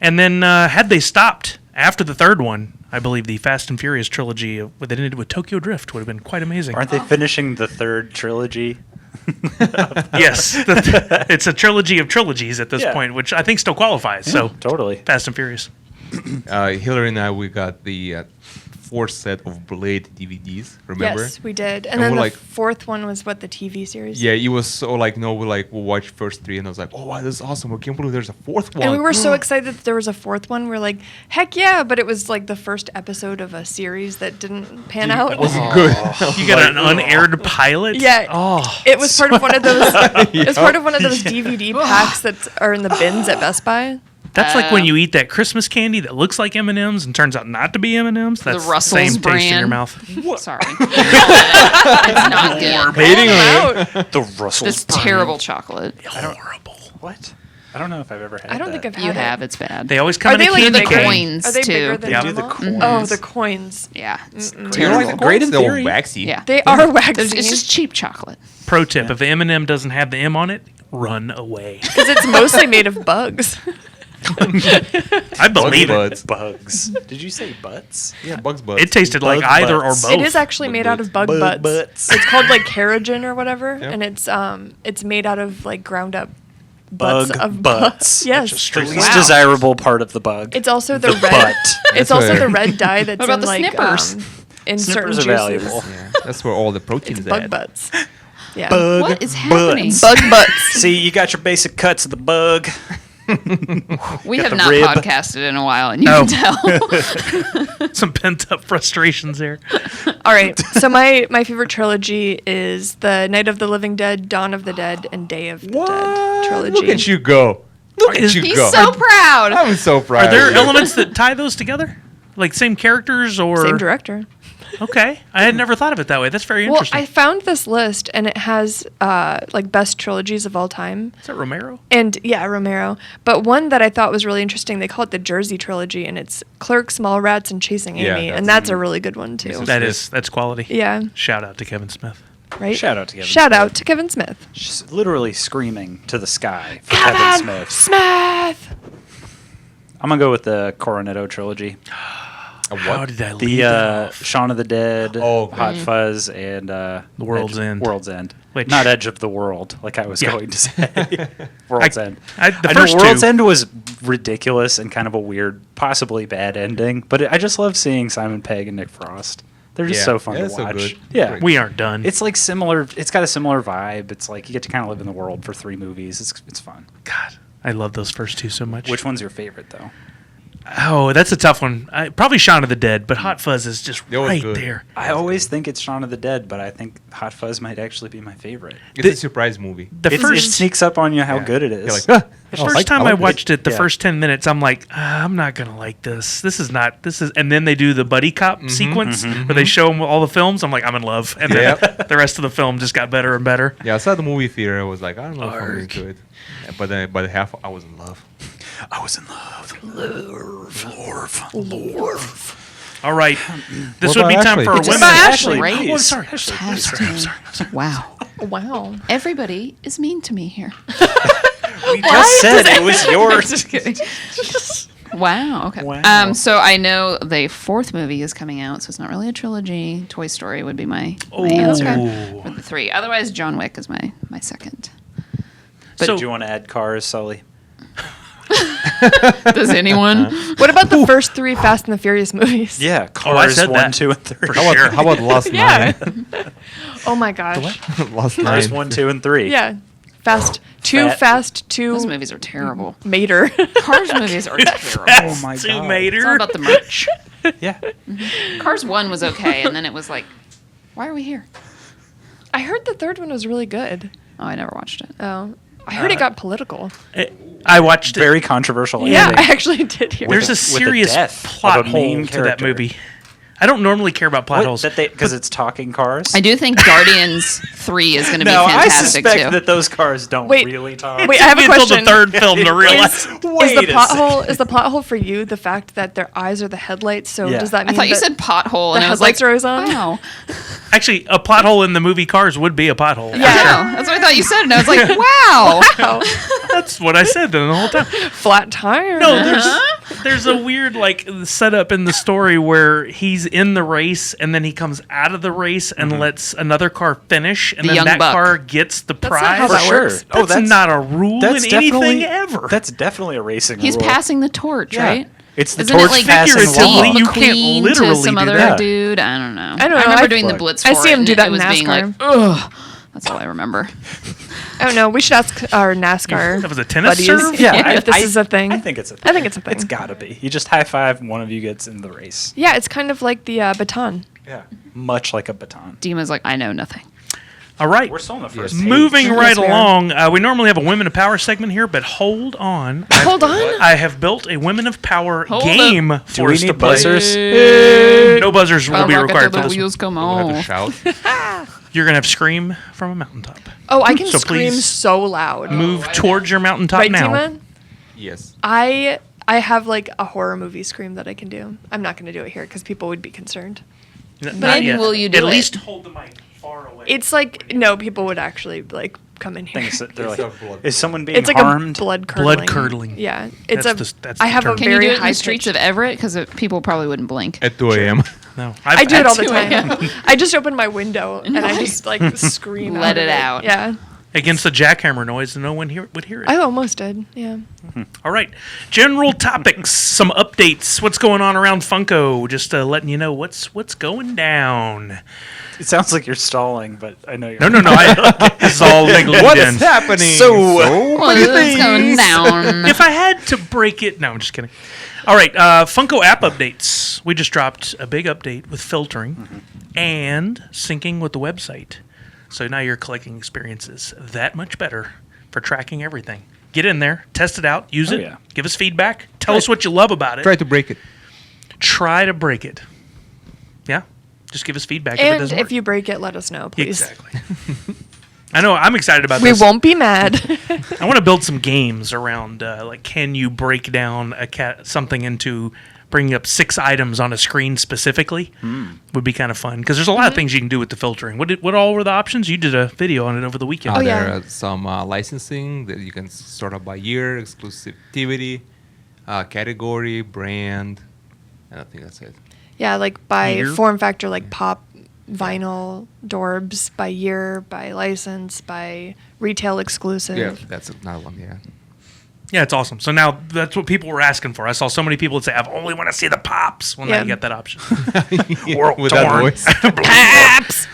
And then had they stopped after the third one, I believe the Fast and Furious trilogy that ended with Tokyo Drift would have been quite amazing. Aren't they finishing the third trilogy? Yes, it's a trilogy of trilogies at this Yeah. point, which I think still qualifies. So Totally. Fast and Furious. Hillary and I, we got the fourth set of Blade DVDs. Remember? Yes, we did. And And then we're the like- fourth one was what, the TV series? Yeah, it was so like we'll watch first three, and I was like, oh wow, this is awesome! I can't believe there's a fourth one. And we were so excited that there was a fourth one. We're like, heck yeah! But it was like the first episode of a series that didn't pan out. It wasn't good. You got an unaired pilot? Yeah. Oh. It was part of one of those. It was part of one of those DVD packs that are in the bins at Best Buy. That's like when you eat that Christmas candy that looks like M&M's and turns out not to be M&M's. That's the Russell's same taste in your brand. mouth. Sorry. It's not good. Hating on it. The Russell. This terrible chocolate. Horrible. What? I don't know if I've ever had I don't that. think I've had You it. have. It's bad. They always come Are in they a like candy the bigger? cane. coins Are they too. bigger than Yeah. Do the normal? coins. Oh, the coins. Yeah. It's You don't terrible. like the Great coins? in They're all theory. waxy. Yeah. They are waxy. It's just cheap chocolate. Pro tip, if the M&M doesn't have the M on it, run away. Because it's mostly made of bugs. I believe it. Bugs. Bugs. Did you say butts? Yeah, Bugs Buds. It tasted like Bug either butts. or both. It is actually made out of bug Bug butts. butts. It's called like Carrageen or whatever, Yep. and it's made out of like ground up butts Bug of butts. Yes. The least Wow. desirable part of the bug. It's also the, The red. butt. It's That's also where- the red dye that's What about in the like snippers? in certain Snippers juices. are valuable. Yeah, that's where all the protein's It's bug at. butts. Yeah. Bug What is happening? butts. Bug butts. See, you got your basic cuts of the bug. We Got have the not rib. podcasted in a while, and you Oh. can tell. Some pent up frustrations there. All right. So my favorite trilogy is the Night of the Living Dead, Dawn of the Dead, and Day of the Dead trilogy. Look at you go. Look at you He's go. so proud. I'm so proud. Are there of you. elements that tie those together? Like same characters or Same director. Okay. I had never thought of it that way. That's very Well, interesting. I found this list and it has like best trilogies of all time. Is that Romero? And yeah, Romero. But one that I thought was really interesting, they call it the Jersey trilogy, and it's Clerks, Mallrats, and Chasing Yeah, Amy, that's- and that's a really good one too. That's quality. Yeah, Shout out to Kevin Smith. right. Shout out to Kevin Shout Smith. out to Kevin Smith. She's literally screaming to the sky for Kevin Smith. Smith. I'm gonna go with the Coronetto trilogy. How did I leave The that off? Shaun of the Dead, Oh, Hot Fuzz, and The World's End. World's End. Which- Not Edge of the World, like I was Yeah. going to say. World's End. the I first know World's two- End was ridiculous and kind of a weird, possibly bad ending, but I just love seeing Simon Pegg and Nick Frost. They're just Yeah. so fun Yeah, to so watch. good. Yeah, Great. We aren't done. it's like similar. It's got a similar vibe. It's like you get to kind of live in the world for 3 movies. It's fun. God, I love those first two so much. Which one's your favorite though? Oh, that's a tough one. Probably Shaun of the Dead, but Hot Fuzz is just That was right good. there. I always think it's Shaun of the Dead, but I think Hot Fuzz might actually be my favorite. It's a surprise movie. The It first sneaks up on you how Yeah. good it is. You're like, ah, The first time I like this. watched it, the Yeah. first 10 minutes, I'm like, I'm not going to like this. And then they do the buddy cop Mm-hmm. sequence where they show them all the films. I'm like, I'm in love. And then the rest of the film just got better and better. Yeah, I saw the movie theater. I was like, I don't know if I'm Ark. into it. But then by the half, I was in love. I was in love. All right. This What would be about time Ashley? for our It's women. about Ashley, Oh, I'm please. sorry. Wow. Wow. Everybody is mean to me here. We just said it was yours. Just kidding. Wow. Okay. Wow. So I know the 4th movie is coming out, so it's not really a trilogy. Toy Story would be my answer for the 3. Otherwise, John Wick is my second. So- Did you want to add Cars, Sully? Does anyone? What about the first 3 Fast and the Furious movies? Yeah, I Cars said 1, that. 2, and 3. For sure. How about Last Yeah. Nine? Oh my gosh. Last Cars Nine. 1, 2, and 3. Yeah. Fast 2, Too fat. Fast, Too Those movies are terrible. Mater. Cars movies are terrible. Oh my Two god. Mater. It's all about the merch. Yeah. Cars 1 was okay, and then it was like, why are we here? I heard the third one was really good. Oh, I never watched it. Oh, I heard it got political. I watched it. Very controversial. Yeah, ending. I actually did hear. There's that. a serious death plot of a hole main to that character. movie. I don't normally care about plot holes. Because it's talking cars. I do think Guardians 3 is going to be No, I fantastic, suspect too. that those cars don't Wait. really talk. Wait, I have a Until question. the third film to realize. Wait Is the plot hole for you the fact that their eyes are the headlights? So Yeah. does that I mean thought you that said pothole, the and I was like, headlights are always on? wow. Actually, a plot hole in the movie Cars would be a pothole. Yeah, I know. That's what I thought you said, and I was like, wow. Wow. That's what I said the whole time. Flat tire? No, there's a weird like setup in the story where he's in the race and then he comes out of the race and lets another car finish and The then young that buck. car gets the not prize. how For that sure. works. Oh, That's not a rule that's in anything definitely- ever. That's definitely a racing He's rule. passing the torch, Yeah. right? It's the Isn't torch it like passing figuratively, law. you can't McQueen literally to some do other that. dude? I don't know. I don't know. I remember I- doing the Look, blitz I for see it, him and do that it in was being like, NASCAR. ugh. That's all I remember. I don't know. We should ask our NASCAR. That was a tennis buddies serve? Yeah, if this is a thing. I think it's a thing. I think it's a thing. It's gotta be. You just high five, and one of you gets in the race. Yeah, it's kind of like the baton. Yeah. Much like a baton. Dima's like, I know nothing. All right. We're still on the first page. Moving Yes, right we are. along, we normally have a Women of Power segment here, but hold on. Hold on. I have built a Women of Power Hold game Do for we us to need play. buzzers? No buzzers will be required for the this one. wheels come We'll have to on. shout. You're going to have Scream from a mountaintop. Oh, I can So scream please so loud. Move towards your mountaintop Right, now. Dima? Yes. I have like a horror movie scream that I can do. I'm not going to do it here because people would be concerned. Not When yet. will you do At it? least hold the mic far away. It's like no, people would actually like come in here. Things that they're It's like, a blood is someone being It's like harmed? a blood curdling. Blood curdling. Yeah, it's That's a. the I have term. a Can you very do it in high the streets of Everett? Because people probably wouldn't blink. At 2 a.m. No, I do it all the 2 time. a.m. I just open my window and I just like scream. Let of it out. Yeah, against the jackhammer noise, no one would hear it. I almost did. Yeah. All right, general topics, some updates. What's going on around Funko? Just letting you know what's going down. It sounds like you're stalling, but I know you're No. This is all legally What done. is happening? So, What's going down? If I had to break it, no, I'm just kidding. All right, Funko app updates. We just dropped a big update with filtering and syncing with the website. So now your collecting experience is that much better for tracking everything. Get in there, test it out, use Oh, it, yeah. give us feedback, tell us what you love about it. Try to break it. Try to break it. Yeah, just give us feedback if it And doesn't if work. you break it, let us know, please. Exactly. I know, I'm excited about We this. won't be mad. I want to build some games around like can you break down something into bringing up 6 items on a screen specifically would be kind of fun because there's a lot of things you can do with the filtering. What all were the options? You did a video on it over the weekend. Oh, yeah. There are some licensing that you can sort of by year, exclusivity, category, brand, and I think that's it. Yeah, like by Year? form factor, like pop, vinyl, Dorbs, by year, by license, by retail exclusive. Yeah, that's another one. Yeah. Yeah, it's awesome. So now that's what people were asking for. I saw so many people that say, "I only want to see the pops." Well, now Yeah. you got that option. With that voice. Pops.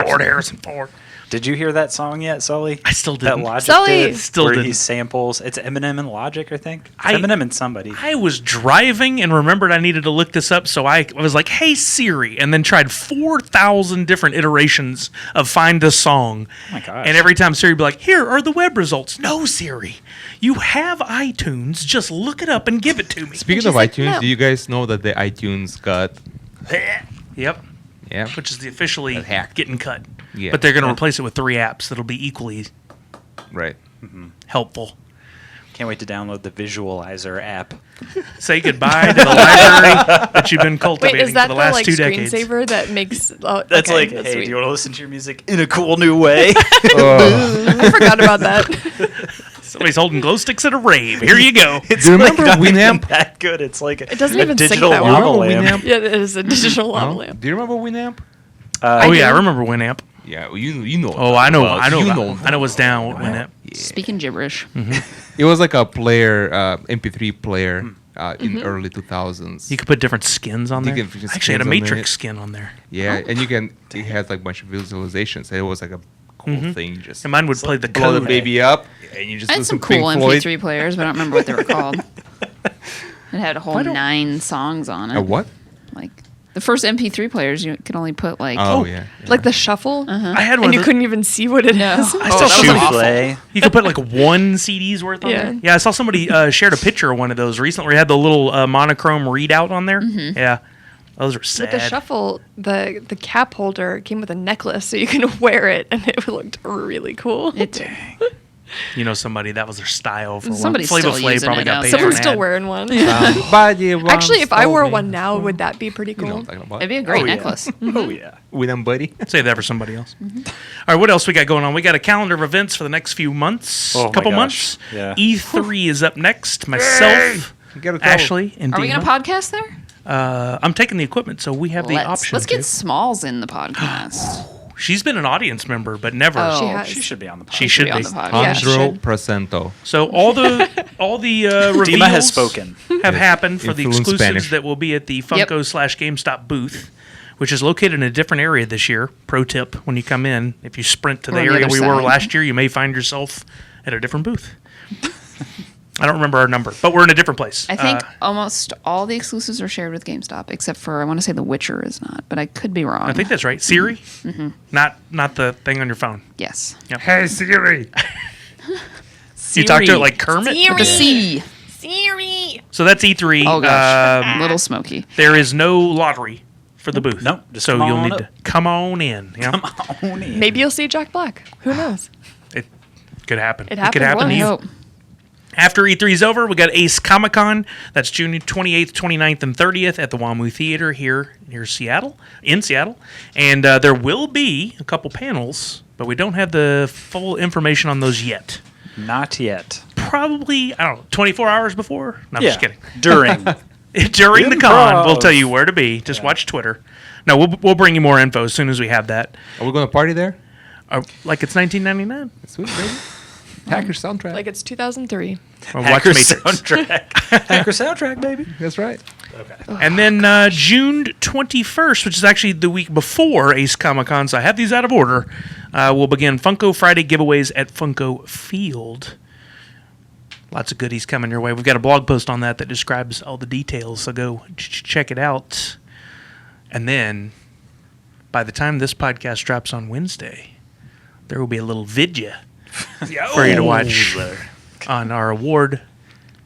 Lord Harrison Ford. did you hear that song yet, Sully? I still That didn't. Logic Sully! did, Still where he didn't. samples. It's Eminem and Logic, I think. It's I- Eminem and somebody. I was driving and remembered I needed to look this up, so I was like, "Hey Siri," and then tried 4,000 different iterations of find this song. Oh my gosh. And every time Siri would be like, "Here are the web results." No, Siri, you have iTunes. Just look it up and give it to me. Speaking she's of like, iTunes, no. do you guys know that the iTunes got Yep. yeah? Which is the officially Got hacked. getting cut. Yeah. But they're going to Yeah. replace it with 3 apps that'll be equally Right. helpful. Can't wait to download the Visualizer app. Say goodbye to the library that you've been Wait, cultivating is that for the the last like 2 decades. screensaver that makes? Oh, That's okay, like, that's hey, sweet. do you want to listen to your music in a cool new way? I forgot about that. Somebody's holding glow sticks at a rave. Here you go. It's Do you remember not even Winamp? that good. It's like It doesn't a even sync digital that lava well. Remember lamp. Winamp? Yeah, it is a digital lava No? lamp. Do you remember Winamp? Oh yeah, I do. remember Winamp. Yeah, you know. Oh, I know. Well, I know. You I know what's down with Winamp. Speaking gibberish. It was like a player, MP3 player in early 2000s. You could put different skins on You there. can put I actually had a skins on Matrix it. skin on there. Yeah, and you can. It has like a bunch of visualizations. It was like a whole thing. You just And mine would play the blow the code. baby up, and you just I had listen some to Pink cool Floyd. MP3 players, but I don't remember what they were called. It had a whole 9 songs on it. A what? Like the first MP3 players, you could only put like. Oh, yeah. Like the shuffle. I had one And of you those. couldn't even see what it is. No. I saw that was somebody- awful. Souffle. You could put like one CD's worth on Yeah. there. Yeah, I saw somebody shared a picture of one of those recently. Where it had the little monochrome readout on there. Yeah, those are sad. With the shuffle, the cap holder came with a necklace, so you can wear it, and it looked really cool. It did. You know, somebody that was their style for Somebody's Flavor still Flav using probably it got out paid there. for an Someone's still ad. wearing one. Actually, Actually, if I wore one now, would that be pretty You know cool? what I'm talking about. It'd be a great Oh, yeah. necklace. Oh yeah. With them, buddy. Save that for somebody else. All right, what else we got going on? We got a calendar of events for the next few months. Oh my couple gosh. months. Yeah. E3 is up next. Myself, You gotta tell Ashley, and Are we Dina. gonna podcast there? I'm taking the equipment, so we have the option. Let's get to. Smalls in the podcast. She's been an audience member, but never. Oh. She has. She should be on the podcast. She should be. on the podcast. Yeah, she should. 100%. So all the reveals Dima has spoken. have happened for the In fluent exclusives Spanish. that will be at the Funko/GameStop booth, which is located in a different area this year. Pro tip: when you come in, if you sprint to the Or on the area other we were side. last year, you may find yourself at a different booth. I don't remember our number, but we're in a different place. I think almost all the exclusives are shared with GameStop, except for I want to say The Witcher is not, but I could be wrong. I think that's right. Siri, Mm-hmm. not the thing on your phone. yes. Hey, Siri. You talk to it like Kermit. With the C. Siri! So that's E3. Oh gosh, Little Smoky. There is no lottery for the booth. Nope, just so come you'll on need up. to come on in. Yeah? Maybe you'll see Jack Black. Who knows? It could happen. It It could happened happen to once. you. Hope. After E3 is over, we got Ace Comic Con. That's June 28th, 29th, and 30th at the WAMU Theater here near Seattle, in Seattle. And there will be a couple panels, but we don't have the full information on those yet. Not yet. Probably, I don't know, 24 hours before? No, I'm just kidding. During. During the con, we'll Improv. tell you where to be. Just watch Twitter. No, we'll bring you more info as soon as we have that. Are we gonna party there? Like it's 1999. Sweet, baby. Hacker soundtrack. Like it's 2003. Or watch Hacker Matrix. soundtrack. Hacker soundtrack, baby. That's right. And then June 21st, which is actually the week before Ace Comic Con, so I have these out of order, we'll begin Funko Friday giveaways at Funko Field. Lots of goodies coming your way. We've got a blog post on that describes all the details, so go check it out. And then, by the time this podcast drops on Wednesday, there will be a little vidya for you to watch on our award.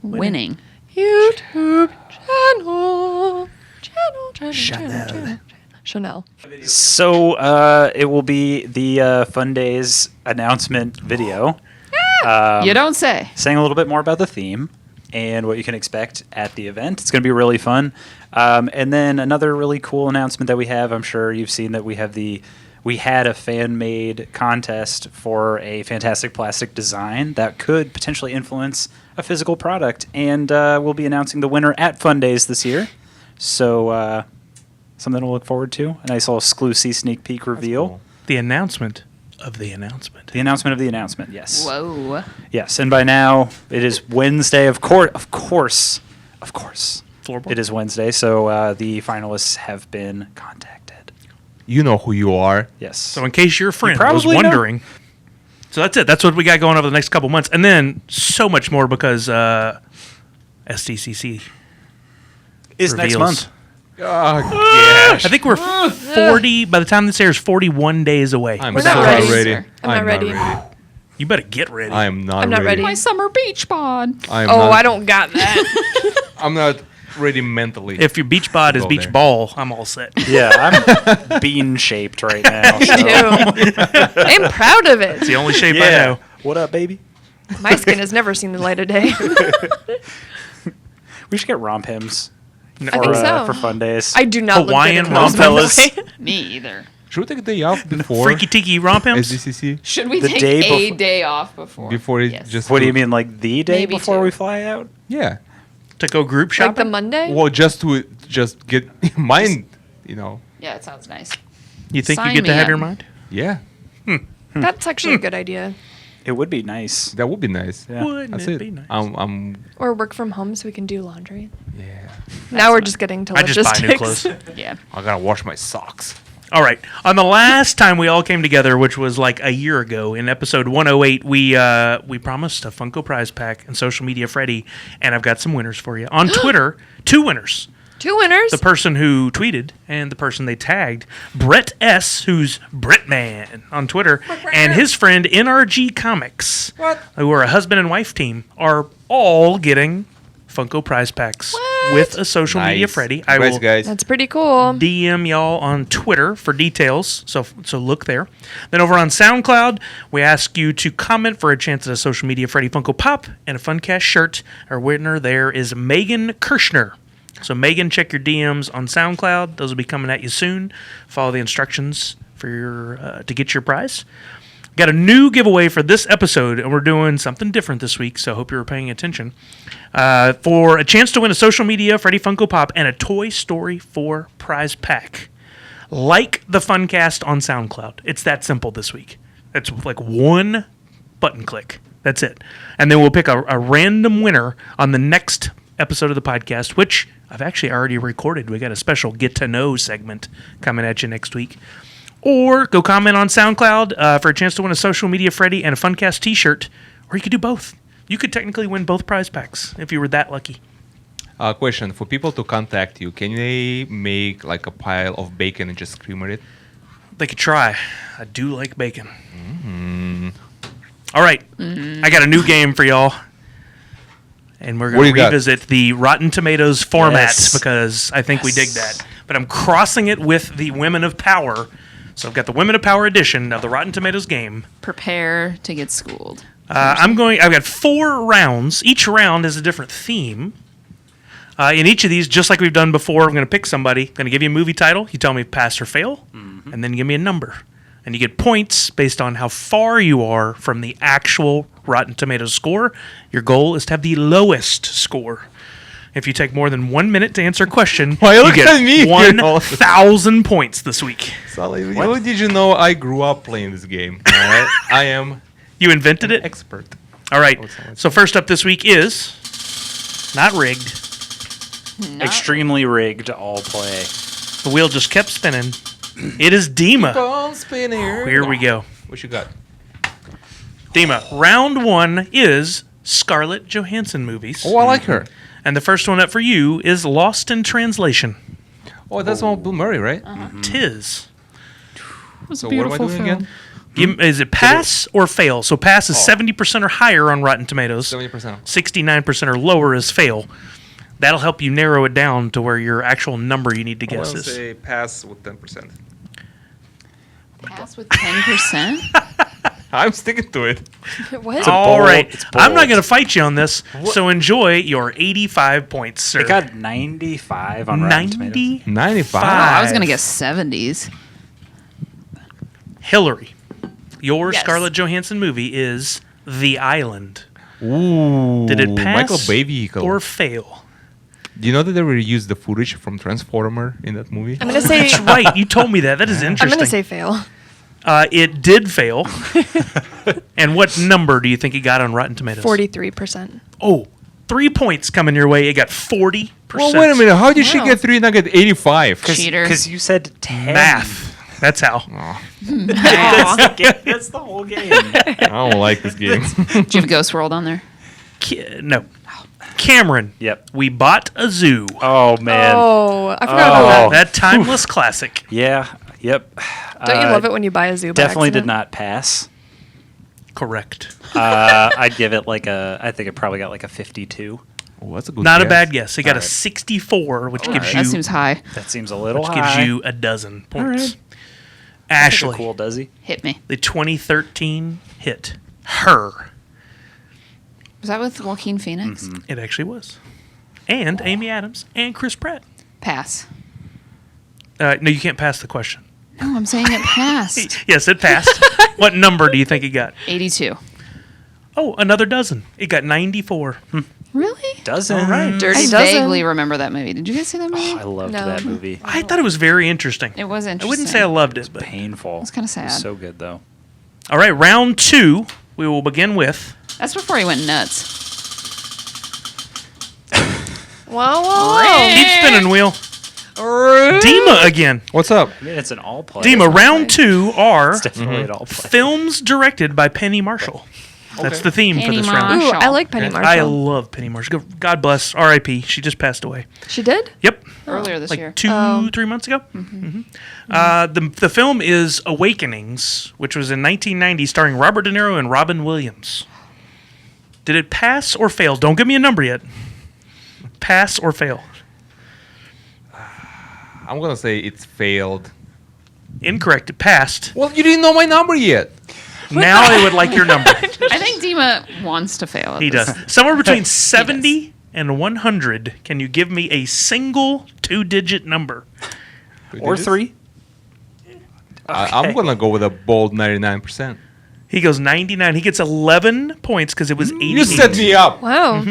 Winning. YouTube channel. Channel. Chanel. So it will be the Fun Days announcement video. You don't say. Saying a little bit more about the theme and what you can expect at the event. It's going to be really fun. And then another really cool announcement that we have, I'm sure you've seen that we had a fan-made contest for a fantastic plastic design that could potentially influence a physical product. And we'll be announcing the winner at Fun Days this year. So something to look forward to. A nice little exclusive sneak peek reveal. cool. The announcement of the announcement. The announcement of the announcement, yes. Whoa. Yes, and by now it is Wednesday. Of course. Floorboard? It is Wednesday, so the finalists have been contacted. You know who you are. Yes. So in case your friend was probably know. wondering. So that's it. That's what we got going over the next couple months. And then so much more because SDCC is next reveals. month. Oh, I think we're 40, by the time this airs, 41 days away. I'm We're so not ready. ready. I'm not ready. You better get ready. I am not I'm not ready. My summer beach bod. I am Oh, not, I don't got that. I'm not ready mentally. If your beach bod is Go beach there. ball, I'm all set. Yeah, I'm bean shaped right now. Me So. too. I'm proud of It's it. the only shape I Yeah. know. What up, baby? My skin has never seen the light of day. We should get romp hymns I think so. for Fun Days. I do not Hawaiian look good in those, by the romp way. Me either. Should we take a day off before Freaky tiki romp hymns? SDCC? Should we The take day a before- day off before? Before it Yes. just. What do you mean, like the day Maybe before two. we fly out? Yeah. To go group Like the shopping? Monday? Well, just to get mine. You know. Yeah, it sounds nice. You think Sign you get to me have up. your mind? Yeah. That's actually a good idea. It would be nice. That would be nice. Yeah. Wouldn't That's it it. be nice? I'm. Or work from home so we can do laundry. Yeah. Now we're just getting to I just logistics. buy new clothes. Yeah. I gotta wash my socks. All right. On the last time we all came together, which was like a year ago, in episode 108, we promised a Funko Prize Pack and Social Media Freddy, and I've got some winners for you. On Twitter, 2 winners. 2 winners. The person who tweeted and the person they tagged, Brett S., who's Britman on Twitter, and his friend NRG Comics, who are a husband and wife team, are all getting Funko Prize Packs with a Social Media Freddy. I will guys. That's pretty cool. DM y'all on Twitter for details, so look there. Then over on SoundCloud, we ask you to comment for a chance at a Social Media Freddy Funko Pop and a Funcast shirt. Our winner there is Megan Kirshner. So Megan, check your DMs on SoundCloud. Those will be coming at you soon. Follow the instructions for your to get your prize. Got a new giveaway for this episode, and we're doing something different this week, so I hope you were paying attention. For a chance to win a Social Media Freddy Funko Pop and a Toy Story 4 prize pack. Like the Funcast on SoundCloud. It's that simple this week. It's like one button click. That's it. And then we'll pick a random winner on the next episode of the podcast, which I've actually already recorded. We got a special Get to Know segment coming at you next week. Or go comment on SoundCloud for a chance to win a Social Media Freddy and a Funcast t-shirt. Or you could do both. You could technically win both prize packs if you were that lucky. Question. For people to contact you, can they make like a pile of bacon and just scream at it? They could try. I do like bacon. All right. I got a new game for y'all. And we're going to revisit the Rotten Tomatoes format because I think we dig that. But I'm crossing it with the Women of Power. So I've got the Women of Power edition of the Rotten Tomatoes game. Prepare to get schooled. I've got 4 rounds. Each round is a different theme. In each of these, just like we've done before, I'm going to pick somebody. I'm going to give you a movie title. You tell me pass or fail. And then give me a number. And you get points based on how far you are from the actual Rotten Tomatoes score. Your goal is to have the lowest score. If you take more than 1 minute to answer a question, you get 1,000 points this week. Sully, how did you know I grew up playing this game? All right? I am. You invented it? Expert. All right. So first up this week is not rigged. Extremely rigged all play. The wheel just kept spinning. It is Dima. Ball spinning. Here we go. What you got? Dima, round 1 is Scarlett Johansson movies. Oh, I like her. And the first one up for you is Lost in Translation. Oh, that's all Bill Murray, right? Tis. So what am I doing again? Is it pass or fail? So pass is 70% or higher on Rotten Tomatoes. 70%. 69% or lower is fail. That'll help you narrow it down to where your actual number you need to guess I'll is. say pass with 10%. Pass with 10%? I'm sticking to it. What? All right. it's I'm not bold. going to fight you on this, so enjoy your 85 points, sir. It got 95 on Rotten Tomatoes. 95. Oh, I was going to guess 70s. Hillary, your Yes. Scarlett Johansson movie is The Island. Ooh. Did it pass Michael Bay vehicle. or fail? Do you know that they reused the footage from Transformer in that movie? I'm gonna say. That's right. You told me that. That is I'm interesting. gonna say fail. It did fail. And what number do you think it got on Rotten Tomatoes? 43%. Oh, 3 points coming your way. It got 40%. Well, wait a minute. How did she Wow. get 3 and I get 85? Cheater. Because you said 10. Math. That's how. That's the whole game. I don't like this game. Do you have Ghost World on there? No. Cameron. Yep. We bought a zoo. Oh, man. Oh, I forgot about that. That timeless classic. Yeah. Yep. Don't you love it when you buy a zoo? by Definitely did accident? not pass. Correct. I'd give it I think it probably got like a 52. Oh, that's a good Not a guess. bad guess. It got a Alright. 64, which gives That you seems high. That seems a little which high. gives you a dozen points. Alright. Ashley, That's cool, does he? Hit me. the 2013 hit Her. Was that with Joaquin Phoenix? It actually was. And Amy Adams and Chris Pratt. Pass. No, you can't pass the question. No, I'm saying it passed. Yes, it passed. What number do you think it got? 82. Oh, another dozen. It got 94. Really? Doesn't. All right. Dirty I Dozen. vaguely remember that movie. Did you guys see that movie? I loved No. that movie. I thought it was very interesting. It was I interesting. wouldn't say I loved it, but Painful. It's kinda sad. So good, though. all right. Round 2. We will begin with That's before he went nuts. Whoa, whoa, whoa. keep spinning wheel. Dima again. What's up? I mean, it's an all play. Dima, round 2 are It's definitely an all play. films directed by Penny Marshall. That's the theme for Penny this round. Marshall. Ooh, I like Penny Marshall. I love Penny Marshall. God bless. R.I.P. She just passed away. She did? Yep. Earlier this year. Like 2-3 months ago. The film is Awakenings, which was in 1990, starring Robert De Niro and Robin Williams. Did it pass or fail? Don't give me a number yet. Pass or fail? I'm gonna say it's failed. Incorrect. It passed. Well, you didn't know my number yet. Now I would like your number. I think Dima wants to fail. At He this. does. Somewhere between 70 and 100. Can you give me a single 2-digit number? Or 3. I'm gonna go with a bold 99%. He goes 99. He gets 11 points because it was 88. You set me up. Wow.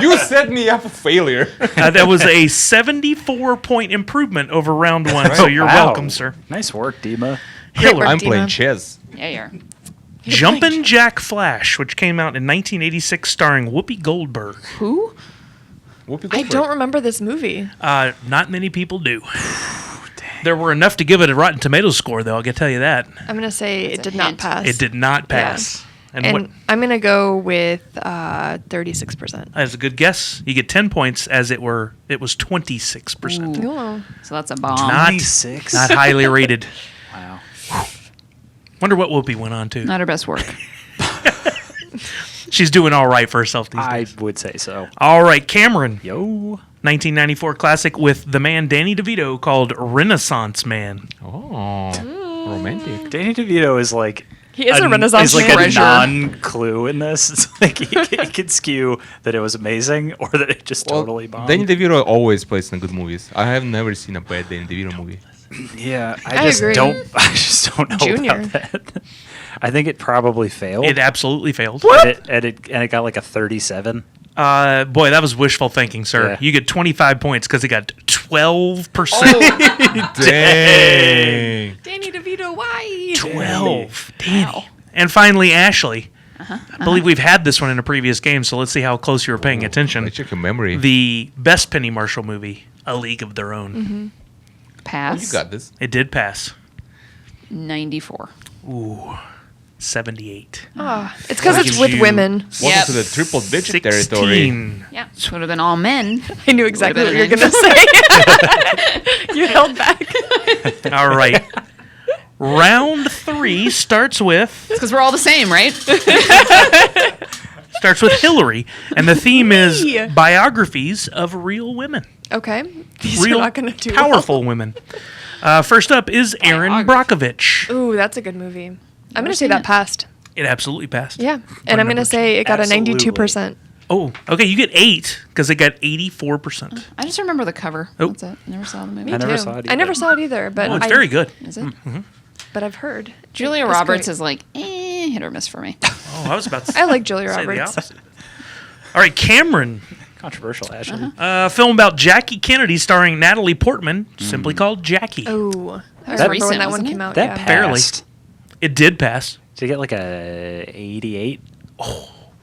You set me up for failure. That was a 74-point improvement over round 1. So you're Wow. welcome, sir. Nice work, Dima. Hillary. I'm Dima. playing chess. Yeah, you're. Jumpin' Jack Flash, which came out in 1986, starring Whoopi Goldberg. Who? Whoopi I Goldberg. don't remember this movie. Not many people do. There were enough to give it a Rotten Tomatoes score, though. I can tell you that. I'm going to say it a did not hint. pass. It did not pass. And what? I'm going to go with 36%. That's a good guess. You get 10 points, as it was 26%. Ooh. So that's a bomb. Not 26. not highly rated. Wow. Wonder what Whoopi went on to. Not her best work. She's doing all right for herself these I days. would say so. All right, Cameron. Yo. 1994 classic with the man Danny DeVito called Renaissance Man. Oh, romantic. Danny DeVito is like... He is a Renaissance He's like man. a Treasure. non-clue in this. It's like he could skew that it was amazing or that it just totally bombed. Danny DeVito always plays in good movies. I have never seen a bad Danny DeVito movie. Yeah, I I just agree. don't. I just don't know Junior. about that. I think it probably failed. It absolutely failed. And it got like a 37. Boy, that was wishful thinking, sir. Yeah. You get 25 points because it got 12%. Dang. Danny DeVito, why? 12. Danny. And finally, Ashley. I believe we've had this one in a previous game, so let's see how close you were paying attention. I check your memory. The best Penny Marshall movie, A League of Their Own. Pass. You got this. It did pass. 94. Ooh, 78. It's because it's Gives with you women. Welcome Yep. to the triple digit 16. territory. Yeah, this would have been all men. I knew exactly what Would've you were been going to say. You held back. All right. Round 3 starts with Because we're all the same, right? Hillary, and the theme is Me. biographies of real women. Okay. These Real are not going to do powerful women. First up is Aaron Brockovich. well. Ooh, that's a good movie. I'm going to say seen that it. passed. It absolutely passed. Yeah. And I'm going to say it got Absolutely. a 92%. Oh, okay. You get 8 because it got 84%. I just remember the cover. Oh. That's it. Never saw the movie. I never too. saw it I never either. saw it either, but Oh, it's I, very good. Is it? But I've heard. Julia It's Roberts great. is like, hit or miss for me. Oh, I was about to I like Julia say the Roberts. opposite. All right, Cameron. Controversial, Ashley. Uh-huh. A film about Jackie Kennedy starring Natalie Portman, simply called Jackie. Oh, I was remember recent, when that one wasn't came it? out. That yeah. Barely. passed. It did pass. Did you get like a 88?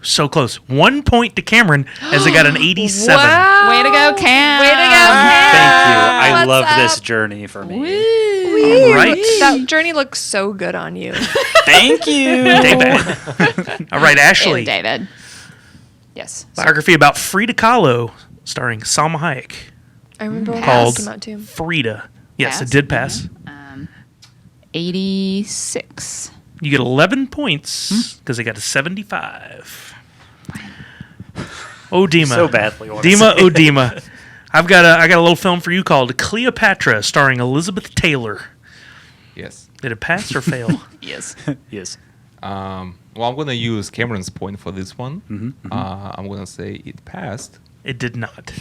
So close. 1 point to Cameron as it got an 87. Wow. Way to go, Cam. Way to go, Cam. Thank you. I What's love up? this journey for me. All right. That journey looks so good on you. Thank you. David. All right, Ashley. Hey, David. Yes. Biography about Frida Kahlo starring Salma Hayek I remember when called that came out too. Frida. Yes, Pass. it did pass. 86. You get 11 points because they got a 75. Oh, Dima. So badly. wanna Dima, say. oh, Dima. I got a little film for you called Cleopatra starring Elizabeth Taylor. Yes. Did it pass or fail? Yes. Yes. Well, I'm gonna use Cameron's point for this one. I'm gonna say it passed. It did not.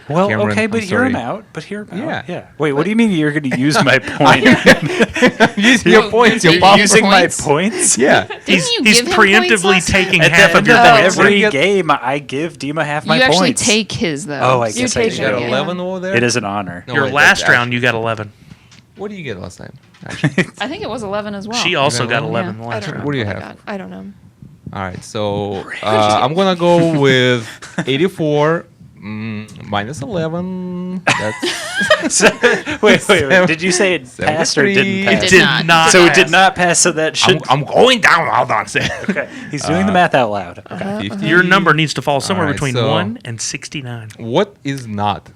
Well, Cameron, okay, but I'm hear him sorry. out. But hear him out. Yeah. Yeah. Wait, what do you mean you're going to use my point? Use your points, your You're pop. Using my points? points? Yeah. He's you he's give him points preemptively last time? taking At half the of end your of points. every Get- game, I give Dima half my You actually points. take his, though. Oh, I You guess I take do. You got Yeah. 11 over there. It is an honor. No, Your wait, last that's round, you got 11. What did you get last time? Actually? I think it was 11 as well. She also got Yeah. 11 the I last don't know. round. What do you I have? got. I don't know. All right, so I'm gonna go with 84 minus 11. That's Wait. Did you say it passed or didn't 73. pass? It did not. So it did not pass. So that should. I'm going down. Hold on. Okay. He's doing the math out loud. Okay. 50. Your number needs to fall somewhere Alright, between so- 1 and 69. What is not?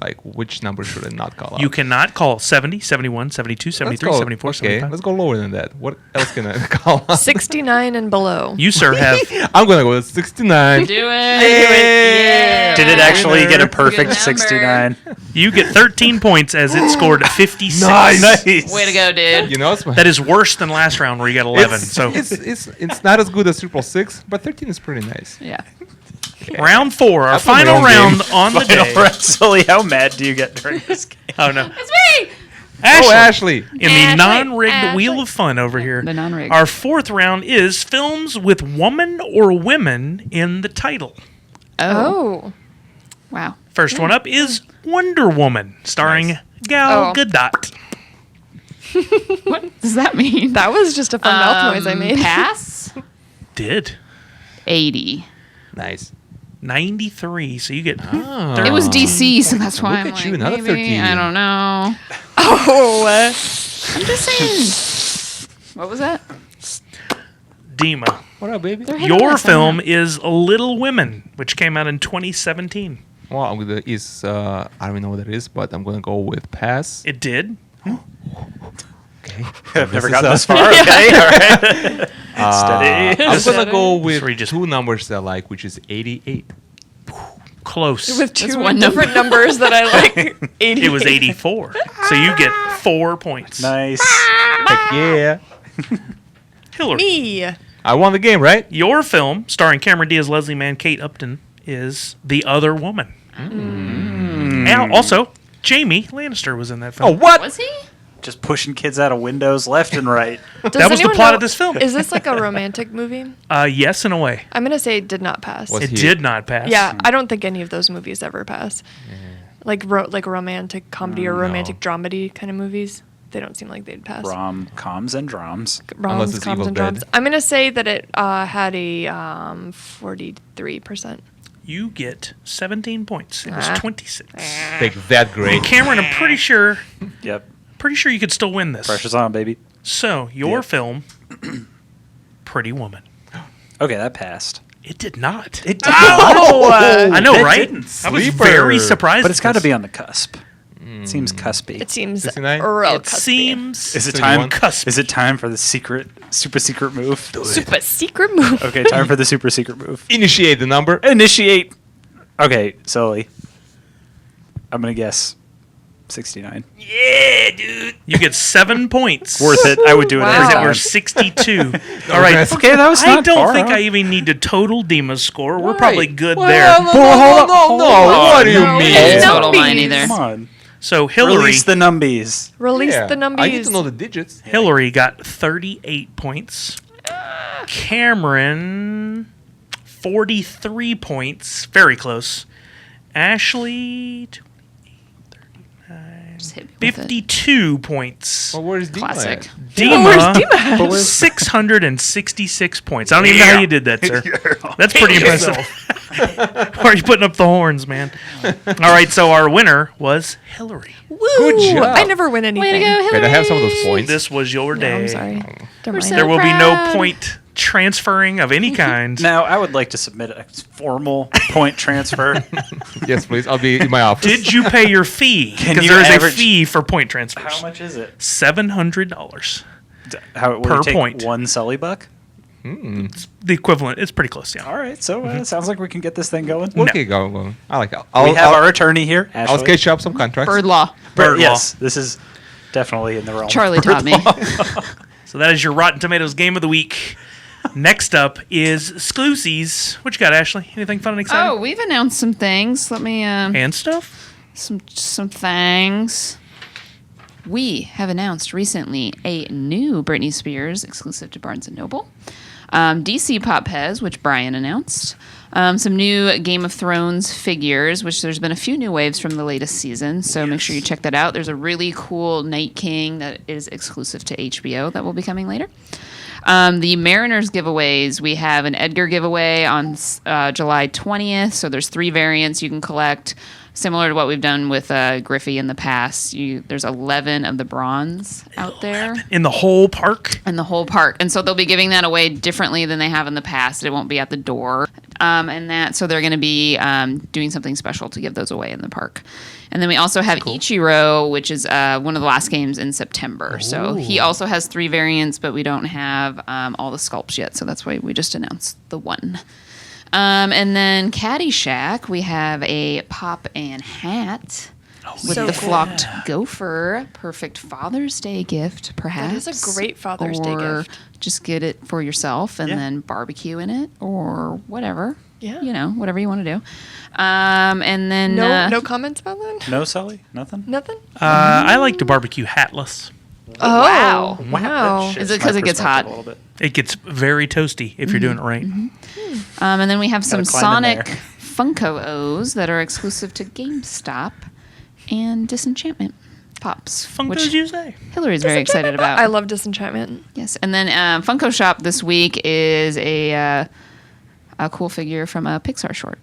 Like, which number should I not call out? You cannot call 70, 71, 72, Let's 73, go, 74, okay, 75. let's go lower than that. What else can I call out? 69 and below. You, sir, have I'm going to go with 69. Do it. Yeah. Did it actually get a perfect number. 69? you get 13 points as it scored 56. Nice. Way to go, dude. You know, it's, That is worse than last round where you got 11. So it's not as good as 666, but 13 is pretty nice. Yeah. round 4, our That's my final own round game. on the day. Sully, how mad do you get during this game? Oh no, It's me. Ashley, Ashley. in the Ashley, non-rigged Ashley. wheel of fun over here. The non-rigged. Our 4th round is films with woman or women in the title. Oh. Oh. Wow. First one up is Wonder Woman, starring Gal Oh. Gadot. What does that mean? That was just a fun mouth noise I made. Pass. Did 80. Nice. 93, so you get Oh. It was DC, so that's why Look I'm at you, like, another maybe, 13. I don't know. Oh. I'm just saying. What was that? Dima. What up, baby? They're hit or Your miss, I don't film know. is Little Women, which came out in 2017. Well, I'm gonna I don't even know what it is, but I'm gonna go with pass. It did. Okay. I've never is gotten a- this far. Okay, all right. Steady. I'm gonna go with Sorry, just- 2 numbers I like, which is 88. Close. With two one different numbers that I like. 80. It was 84. So you get 4 points. Nice. Heck yeah. Hillary. Me. I won the game, right? Your film, starring Cameron Diaz, Leslie Mann, Kate Upton, is The Other Woman. And also, Jamie Lannister was in that Oh, film. what? Was he? Just pushing kids out of windows left and right. Does That was the anyone plot know- of this film. Is this like a romantic movie? Yes, in a way. I'm going to say it did not pass. Was It he- did not pass. Yeah, I don't think any of those movies ever pass. Like like romantic comedy or romantic dramedy kind of movies. They don't seem like they'd pass. Rom-coms and drums. Unless Roms, it's coms, Evil and Dead. drums. I'm gonna say that it had a 43%. You get 17 points. It was Ah. 26. Take that grade. Cameron, I'm pretty sure Yep. you could still win this. Pressure's on, baby. So, your Yep. film, Pretty Woman. Okay, that passed. It did not. It did I know, it right? didn't. I was Sleeper. very surprised. But it's at got to this. be on the cusp. It seems cuspy. It seems 69? real It cuspy. seems. Is it 71? time? Cusp. Is it time for the super secret move? Super secret move. Okay, time for the super secret move. Initiate the number. Initiate. Okay, Sully. I'm gonna guess 69. Yeah, dude. You get 7 points. Worth it. I would do it Wow. every Because it time. were 62. All right. Okay, that was I not don't far think off. I even need to total Dima's score. We're Right. probably good Well, there. No. What do you No, mean? I didn't No. total mine Numbies. either. Come on. So Hillary Release the numbies. Release Yeah, the numbies. I need to know the digits. Hillary got 38 points. Cameron 43 points. Very close. Ashley Just hit me with it. 52 points. Well, where's Dima Classic. at? Dima 666 points. I don't even know how you did that, sir. That's pretty impressive. Why are you putting up the horns, man? All right, so our winner was Hillary. Woo! Good job. I never win anything. Way to go, Hillary. Can I have some of those points? This was your No, day. I'm sorry. Never mind. so- There will be no Proud. point transferring of any kind. Now, I would like to submit a formal point transfer. Yes, please. I'll be in my office. Did you pay your fee? Can Because you there is a average- fee for point transfers. How much is it? $700. How will Per you take point. one Sully buck? The equivalent. It's pretty close, yeah. All right, so sounds like we can get this thing going. Okay, go. I like it. We have our attorney here, Ashley. I'll sketch up some contracts. Bird law. Bird law. Yes, this is definitely in the realm. of Charlie bird taught me. law. So that is your Rotten Tomatoes game of the week. Next up is Exclusies. What you got, Ashley? Anything fun and exciting? Oh, we've announced some things. Let me And stuff? some things. We have announced recently a new Britney Spears exclusive to Barnes and Noble. DC Pop Pez, which Brian announced. Some new Game of Thrones figures, which there's been a few new waves from the latest season, so make sure you check that out. There's a really cool Night King that is exclusive to HBO that will be coming later. The Mariners giveaways, we have an Edgar giveaway on July 20th, so there's 3 variants you can collect. Similar to what we've done with Griffey in the past, there's 11 of the bronze out there. In the whole park? In the whole park. And so they'll be giving that away differently than they have in the past. It won't be at the door. So they're going to be doing something special to give those away in the park. And then we also have Ichiro, which is one of the last games in September. Ooh. So he also has 3 variants, but we don't have all the sculpts yet. So that's why we just announced the one. And then Caddyshack, we have a pop and hat with the flocked gopher. Perfect Father's Day gift, perhaps. That is a great Father's Day or gift. just get it for yourself and then barbecue in it or whatever. Yeah. You know, whatever you want to do. And then... No comments about that? No, Sully? Nothing? Nothing? I like to barbecue hatless. Oh, wow. Wow. That shifts Is it 'cause my it gets perspective hot? a little bit. It gets very toasty if you're doing it right. And then we have some Gotta climb in Sonic there. Funko O's that are exclusive to GameStop and Disenchantment Pops, Funkos, which you say? Hillary's very excited about. I love Disenchantment. Yes, and then Funko Shop this week is a cool figure from a Pixar short.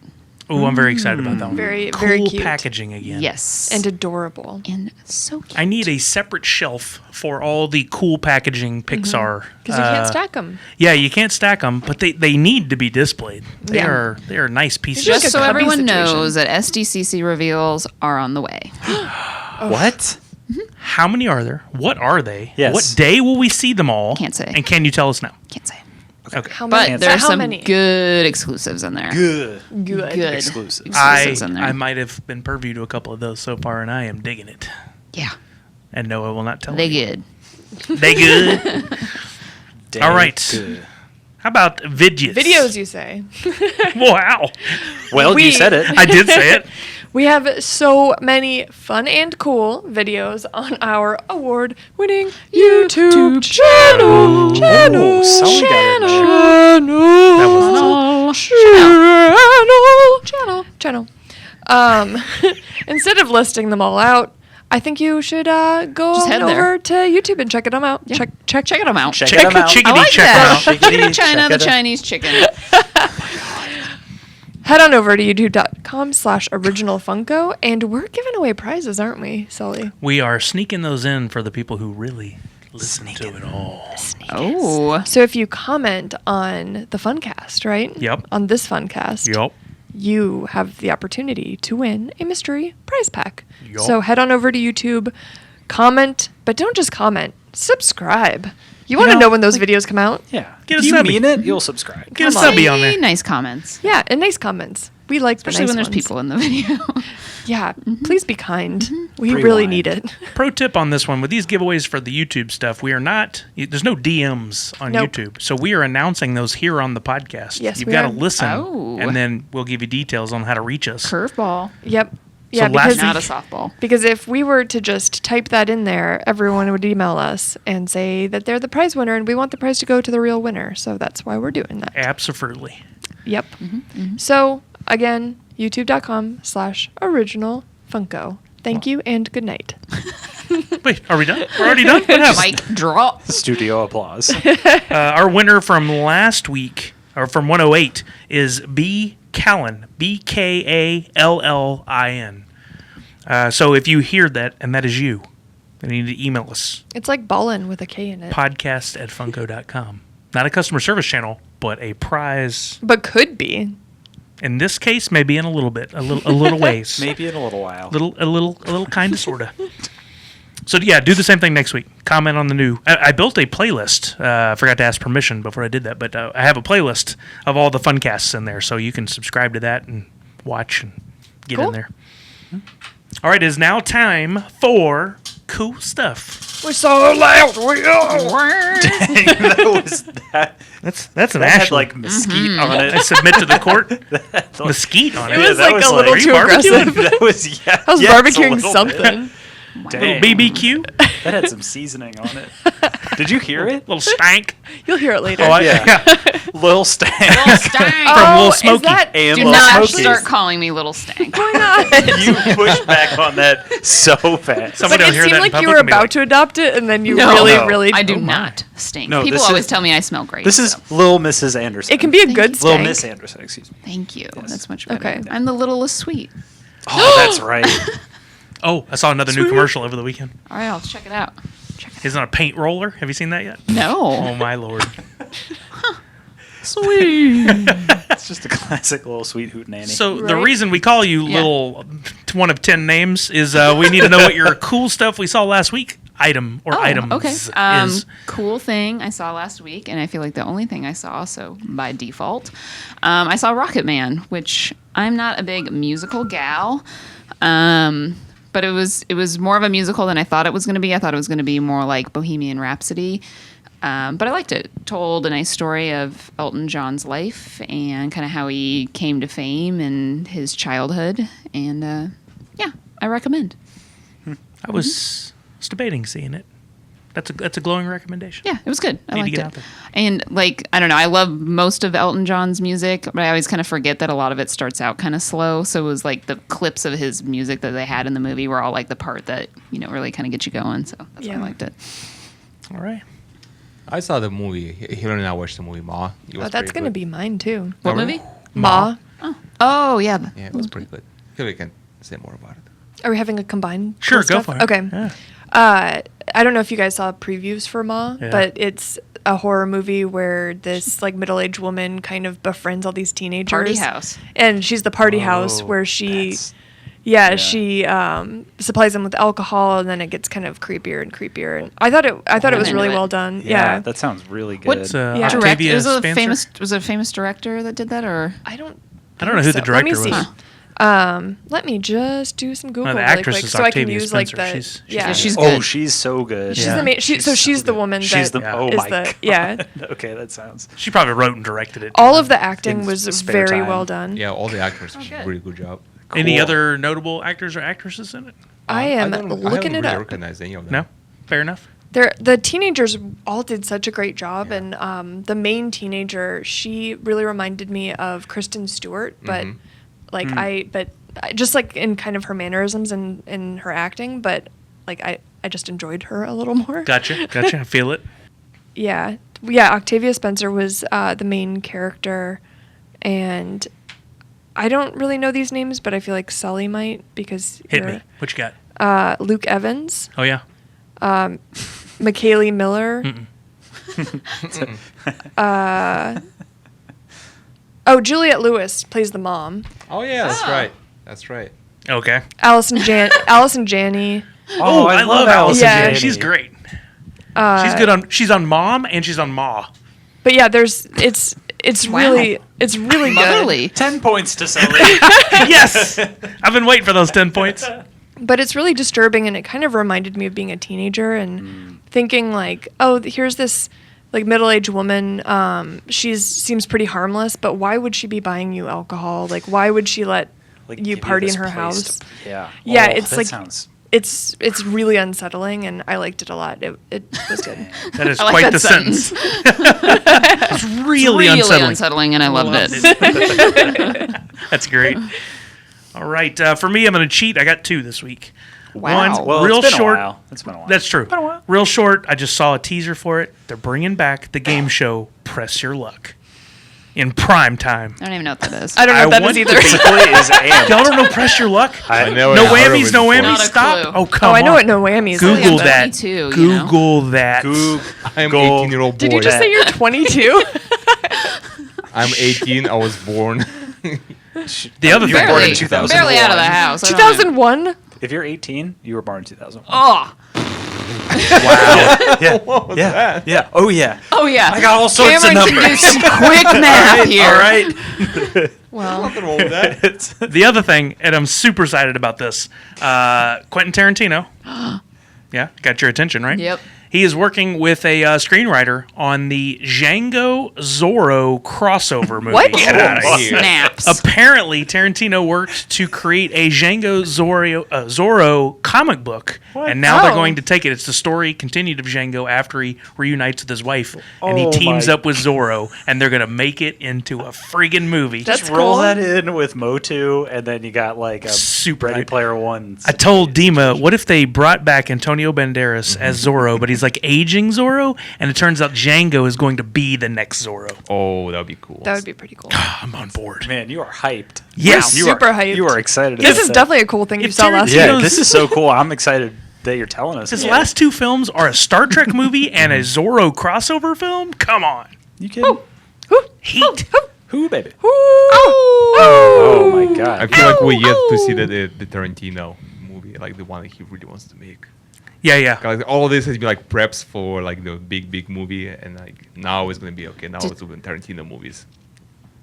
Oh, I'm very excited about that one. Very, cool very cute. packaging again. Yes, And adorable. and so cute. I need a separate shelf for all the cool packaging Pixar. Because you can't stack them. Yeah, you can't stack them, but they need to be displayed. They Yeah. are nice pieces. Just Just like a so cubby everyone situation. knows that SDCC reveals are on the way. What? How many are there? What are they? Yes. What day will we see them all? Can't say. And can you tell us now? Can't say. Okay. How But many? there's how some many? good exclusives in there. Good. Good Exclusives. exclusives in there. I might have been privy to a couple of those so far, and I am digging it. Yeah, And no, I will not tell they you. good. They good. All right. Good. How about vidgets? Videos, you say. Wow. Well, you said it. I did say it. We have so many fun and cool videos on our award-winning YouTube channel. Oh, someone got it there. Channel. Instead of listing them all out, I think you should go Just head on there. over to YouTube and check them out. Yeah. Check Check them out. Check Check them out. chickadee, I like check that. them out. Chicken in China, Check the it out. Chinese chicken. Head on over to youtube.com/originalfunko, and we're giving away prizes, aren't we, Sully? We are sneaking those in for the people who really listen to it all. Oh, So if you comment on the Funcast, right? Yep. On this Funcast, Yup. you have the opportunity to win a mystery prize pack. Yup. So head on over to YouTube, comment, but don't just comment, subscribe. You want to know when those videos come out? Yeah. Get a If you subby. mean it, you'll subscribe. Get a Come on. subby on there. nice comments, Yeah, and nice comments. We like especially the nice when there's ones. people in the video. Yeah, please be kind. We Rewind. really need it. Pro tip on this one: with these giveaways for the YouTube stuff, we are not. There's no DMs on Nope. YouTube, so we are announcing those here on the podcast. Yes, You've we got to are. listen, Oh. and then we'll give you details on how to reach us. Curveball, Yep. Yeah, last because not a softball. Because if we were to just type that in there, everyone would email us and say that they're the prize winner and we want the prize to go to the real winner. So that's why we're doing that. Absolutely. Yep. So again, youtube.com/originalfunko. Thank you and good night. Wait, are we done? We're already done. What happened? Mic drop. Studio applause. Our winner from last week, or from 108, is B. Callan. BKALLIN. So if you hear that, and that is you, then you need to email us. It's like ballin' with a K in it. podcast@funko.com. Not a customer service channel, but a prize. But could be. In this case, maybe in a little bit, a little ways. Maybe in a little while. A little kind of, sort of. So yeah, do the same thing next week. Comment on the new. I built a playlist. I forgot to ask permission before I did that, but I have a playlist of all the Funcasts in there, so you can subscribe to that and watch and get Cool. in there. All right, it is now time for cool stuff. We're so loud. We are. that was that. That's an That had Ashley. like mesquite on I it. submit to the court. Mesquite on it. It was that like was a little like- too Are you barbecuing? aggressive. that was yeah. I was yes, a barbecuing little something. bit. Little Dang. BBQ. That had some seasoning on it. Did you hear it? Little stank. You'll hear it later. Oh, Yeah. Lil Stank. From Lil Smokey. Is that And Do Lil not Smokey. start calling me Little Stank. You pushed back on that so fast. Somebody Like will it hear seemed that in like you public were and be about like, to adopt it, and then you No. really, No. really. I do oh my. not stink. No, People this always is- tell me I smell great. This is so Lil Mrs. Anderson. It can be a good Lil stank. Miss Anderson, excuse me. thank you. That's much better. Okay. I'm the littlest sweet. Oh, that's right. Oh, I saw another new commercial over the weekend. All right, I'll check it out. He's on a paint roller. Have you seen that yet? No. Oh my lord. Sweet. It's just a classic little sweet hootenanny. So the Right? reason we call you Yeah. little one of 10 names is we need to know what your cool stuff we saw last week item or items Okay. is. Cool thing I saw last week, and I feel like the only thing I saw, so by default, I saw Rocket Man, which I'm not a big musical gal, but it was more of a musical than I thought it was going to be. I thought it was going to be more like Bohemian Rhapsody. But I liked it. Told a nice story of Elton John's life and kind of how he came to fame and his childhood. And yeah, I recommend. I was debating seeing it. That's a glowing recommendation. Yeah, it was good. I Need to liked get it. out there. And like, I don't know, I love most of Elton John's music, but I always kind of forget that a lot of it starts out kind of slow. So it was like the clips of his music that they had in the movie were all like the part that, really kind of get you going. So that's why I Yeah. liked it. All right. I saw the movie. Hillary and I watched the movie Ma. It was Oh, that's pretty going to good. be mine too. What Oh, movie? Ma. Oh, yeah. Yeah, it was pretty good. Hillary can say more about it. Are we having a combined? Sure, cool go stuff? for it. Okay. Yeah. I don't know if you guys saw previews for Ma, Yeah. but it's a horror movie where this like middle-aged woman kind of befriends all these teenagers. Party house. And she's the party house Oh, where she, that's- she supplies them with alcohol, and then it gets kind of creepier and creepier. And I thought it was I'm really into it. well done. Yeah, Yeah. that sounds really good. What's Yeah. Direct, Octavia it was a Spencer? famous director that did that, or I don't I don't know who the think so. Let me director was. see. Let me just do some Google the really actress quick is so I can Octavia use like Spencer. the She's yeah. she's Oh, good. she's so good. She's Yeah. the main. She's the woman. She's that the. Oh is my the god. yeah. Okay, that sounds. She probably wrote and directed it. All of the acting In was spare very time. well done. Yeah, all the actors did good. a really good job. Any Cool. other notable actors or actresses in it? I am don't- looking I it don't really up. recognize any of them. No? Fair enough. The teenagers all did such a great job, and the main teenager, she really reminded me of Kristen Stewart, but but just like in kind of her mannerisms and in her acting, but like I just enjoyed her a little more. Gotcha. I feel it. Yeah. Octavia Spencer was the main character, and I don't really know these names, but I feel like Sully might because Hit you're- me. What you got? Luke Evans, Oh, yeah. McKaylee Miller. Juliette Lewis plays the mom. Oh yeah, that's right. That's right. Okay. Allison Janney. Oh, I love Allison Yeah. Janney. She's great. She's good on. She's on Mom and she's on Ma. But yeah, it's Wow. really good. Motherly. 10 points to Sully. Yes. I've been waiting for those 10 points. But it's really disturbing, and it kind of reminded me of being a teenager and thinking like, oh, here's this like middle-aged woman. Seems pretty harmless, but why would she be buying you alcohol? Like, why would she let Like, you give party this in her place house? Yeah. Yeah, Oh, it's that like sounds. it's really unsettling, and I liked it a lot. It was good. That is I like quite that the sentence. It's really, unsettling. and I loved it. That's great. All right. For me, I'm going to cheat. I got 2 this week. Wow. One, Well, real it's been short. a while. It's been a while. That's true. Been a while. Real short. I just saw a teaser for it. They're bringing back the game show Press Your Luck in prime time. I don't even know what that is. I don't know what that is want either. Basically, is amped. Y'all don't know Press Your Luck? I No know. I heard of whammies, it no before. whammies. Not a Stop. clue. Oh, come Oh, on. I know what no whammies. is. Google I'm that. 22, you know? Google that. I'm Go. 18-year-old boy. Did you just say you're 22? I'm 18. I was born. The other You were thing. born barely, in 2001. barely out of the house. I don't know. 2001. If you're 18, you were born in 2001. Oh, Yeah. What was Yeah. that? Yeah. Oh, yeah. oh yeah. I got all sorts Cameron of can do numbers. some quick math here. All right. Well, Nothing wrong with that. The other thing, and I'm super excited about this, Quentin Tarantino. Yeah, got your attention, right? Yep. He is working with a screenwriter on the Django Zorro crossover movie. What? Get outta Oh, here. Snaps. Apparently, Tarantino worked to create a Django Zorro comic book, and now they're Oh. going to take it. It's the story continued of Django after he reunites with his wife, and he Oh teams my- up with Zorro, and they're going to make it into a friggin' movie. That's Just roll cool. that in with Motu, and then you got like a Super. Ready Player One. I told Dima, what if they brought back Antonio Banderas as Zorro, but he's he's like aging Zorro, and it turns out Django is going to be the next Zorro. Oh, that would be cool. That would be pretty cool. I'm on board. Man, you are hyped. Yes. You Super are, hyped. You are excited. This about is that. definitely a cool thing you If saw last Tarantino- year. Yeah, Knows- this is so cool. I'm excited that you're telling us. His this. last two films are a Star Trek movie and a Zorro crossover film. Come on. You kidding? Heat. Who, baby? Oh, Oh my god. I feel like we're yet to see the Tarantino movie, like the one that he really wants to make. Yeah. Like all of this has been like preps for like the big movie, and like now it's gonna be okay. Now it's doing Tarantino movies.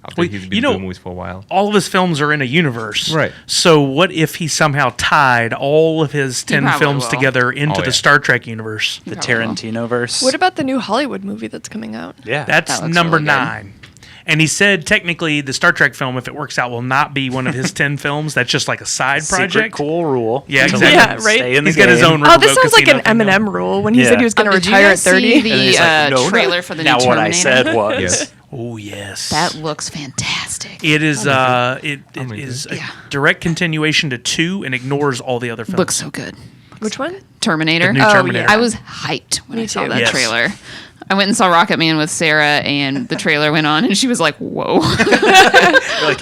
After Well, he's been you know- doing movies for a while. All of his films are in a universe. Right. So what if he somehow tied all of his 10 probably films will. together into Oh, the yeah. Star Trek universe? The Probably will. Tarantino verse. what about the new Hollywood movie that's coming out? Yeah. That's That looks number really good. 9. And he said technically the Star Trek film, if it works out, will not be one of his 10 films. That's just like a side secret project. cool rule. Yeah, to exactly. let Yeah, him right. Stay in the He's got his game. own Oh, this Riverboat sounds like Casino an thing going. Eminem rule when he Yeah. said he was going to Did you retire guys at 30. see And then he's the like, no, trailer for the new now Terminator? what I said was. Yes. Oh yes. That looks fantastic. It is it Amazing. is a Yeah. direct continuation to 2 and ignores all the other films. Looks so good. Which one? Terminator. The new Oh, Terminator. yeah. I was hyped when Me I saw too. that Yes. trailer. I went and saw Rocket Man with Sarah, and the trailer went on, and she was like, "Whoa!" You're like,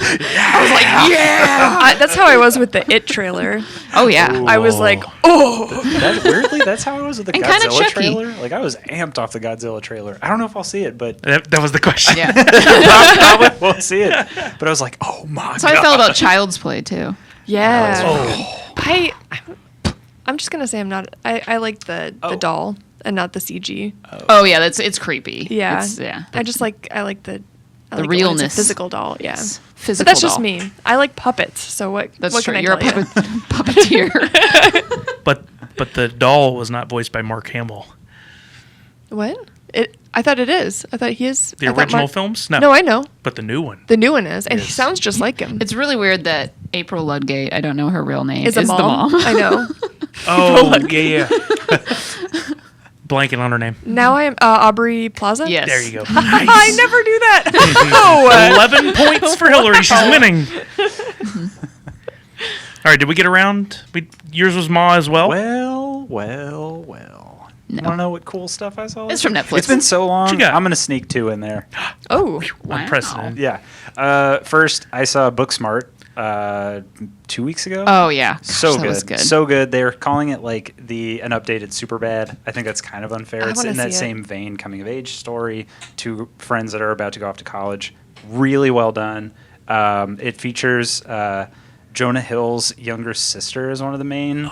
That's how I was with the It trailer. Oh yeah. I was like, oh. weirdly, that's how I was with the And kinda Godzilla Chucky. trailer. Like I was amped off the Godzilla trailer. I don't know if I'll see it, but That was the question. Yeah. probably won't see it. But I was like, oh my So god. I felt about Child's Play too. Yeah. Oh. I'm just going to say I'm not. I like the doll and not the CG. Oh yeah, it's creepy. Yeah. Yeah. I like the like it when it's a realness. physical doll. Yeah. It's But physical that's just doll. me. I like puppets. So what? That's what true. can I You're a tell you? puppeteer. But the doll was not voiced by Mark Hamill. What? I thought it is. I thought he is. The I thought original films? No. No, I know. But the new one. The new one is, and he Yes. sounds just like him. It's really weird that April Ludgate, I don't know her real name, Is is a the mom. mom. I know. Oh, yeah. Blanking on her name. Now I am Aubrey Plaza. Yes. There you go. I Nice. never do that. Oh, 11 points for Hillary. She's winning. All right, did we get around? Yours was Ma as well? Well. No. Want to know what cool stuff I saw? It's from Netflix. It's been so long. What you got? I'm gonna sneak 2 in there. oh. Wow. Unprecedented. Yeah. First, I saw Booksmart 2 weeks ago. Oh yeah. Gosh, So that good. was good. So good. They're calling it like an updated Superbad. I think that's kind of unfair. I It's wanna in that see it. same vein, coming of age story, 2 friends that are about to go off to college. Really well done. It features Jonah Hill's younger sister as one of the main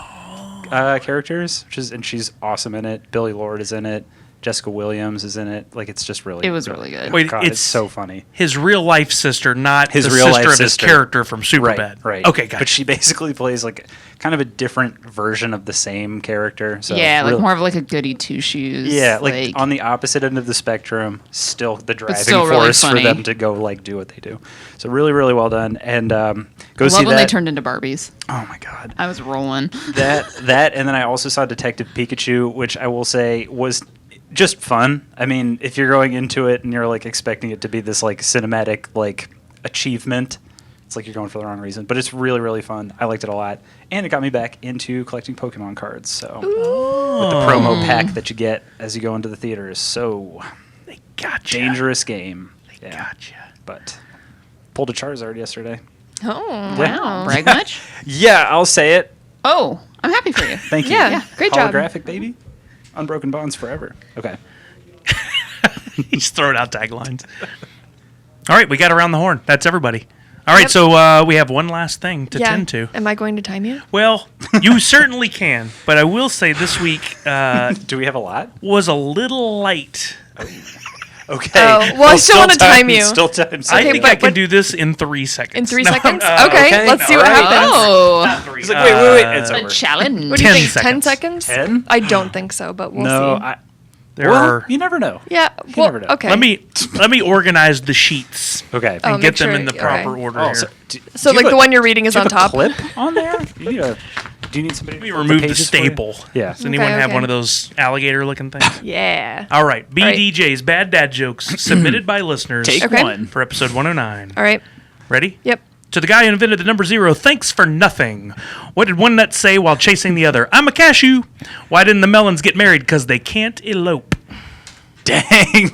characters, and she's awesome in it. Billy Lord is in it. Jessica Williams is in it. Like it's just really. It was really good. Wait, God, it's so funny. His real life sister, not His the real sister life of his sister. character from Superbad. Right. Okay, gotcha. But she basically plays like kind of a different version of the same character. So yeah, like real- more of like a goody two shoes. Yeah, like on the opposite end of the spectrum, still the driving still really force for funny. them to go like do what they do. So really, really well done. And go I see love when that. they turned into Barbies. Oh my god, I was rolling. that, and then I also saw Detective Pikachu, which I will say was just fun. I mean, if you're going into it and you're like expecting it to be this like cinematic like achievement, it's like you're going for the wrong reason. But it's really, really fun. I liked it a lot, and it got me back into collecting Pokemon cards. So with the promo pack that you get as you go into the theaters, so They gotcha. dangerous game. They gotcha. But pulled a Charizard yesterday. Oh. Wow. Brag much? Yeah, I'll say it. Oh, I'm happy for you. Thank you. Yeah, great job. Holographic, baby. Unbroken bonds forever. Okay. He's throwing out taglines. All right, we got around the horn. That's everybody. All right, Yep. so we have one last thing to tend to. Am I going to time you? Well, you certainly can, but I will say this week Do we have a lot? was a little light. Okay. Oh, well, I still wanna time you. Still time. I Okay, think but I can what- do this in 3 seconds. In 3 No, seconds? uh, okay, let's see what all right. happens. Oh, Not 3. He's like, wait. It's a over. challenge. What do you 10 think? 10 seconds. seconds? 10? I don't think so, but we'll No, see. There well, are. you never know. Yeah. You Well, never know. okay. Let me organize the sheets Okay. Oh, and make get them sure- in the proper okay. order Oh, here. so, So, like, the one you're reading is on top? Clip on there? Do you need somebody? Let me to flip remove the pages for you? staple. Yeah. Does anyone have okay. one of those alligator-looking things? Yeah. All right, All right. BDJ's Bad Dad Jokes submitted by listeners Take Okay. one. for episode 109. All right. Ready? Yep. To the guy who invented the number 0, thanks for nothing. What did one nut say while chasing the other? I'm a cashew. Why didn't the melons get married? Because they can't elope. Dang.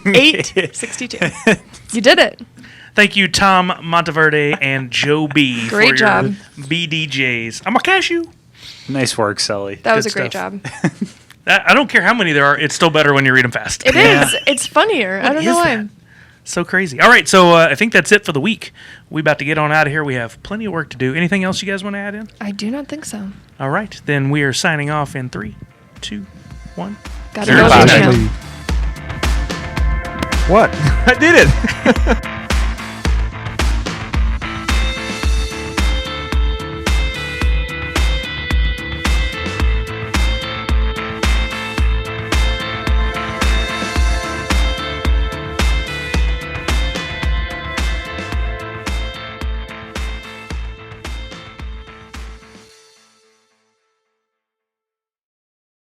862. You did it. Thank you, Tom Monteverde and Joe B. Great for job. your BDJs. I'm a cashew. Nice work, Sully. That was Good a great stuff. job. I don't care how many there are. It's still better when you read them fast. It is. It's funnier. I don't know is why. that? So crazy. All right, so I think that's it for the week. We about to get on out of here. We have plenty of work to do. Anything else you guys want to add in? I do not think so. All right, then we are signing off in 3, 2, 1. Gotta Sure, go. Bob. Gina. What? I did it.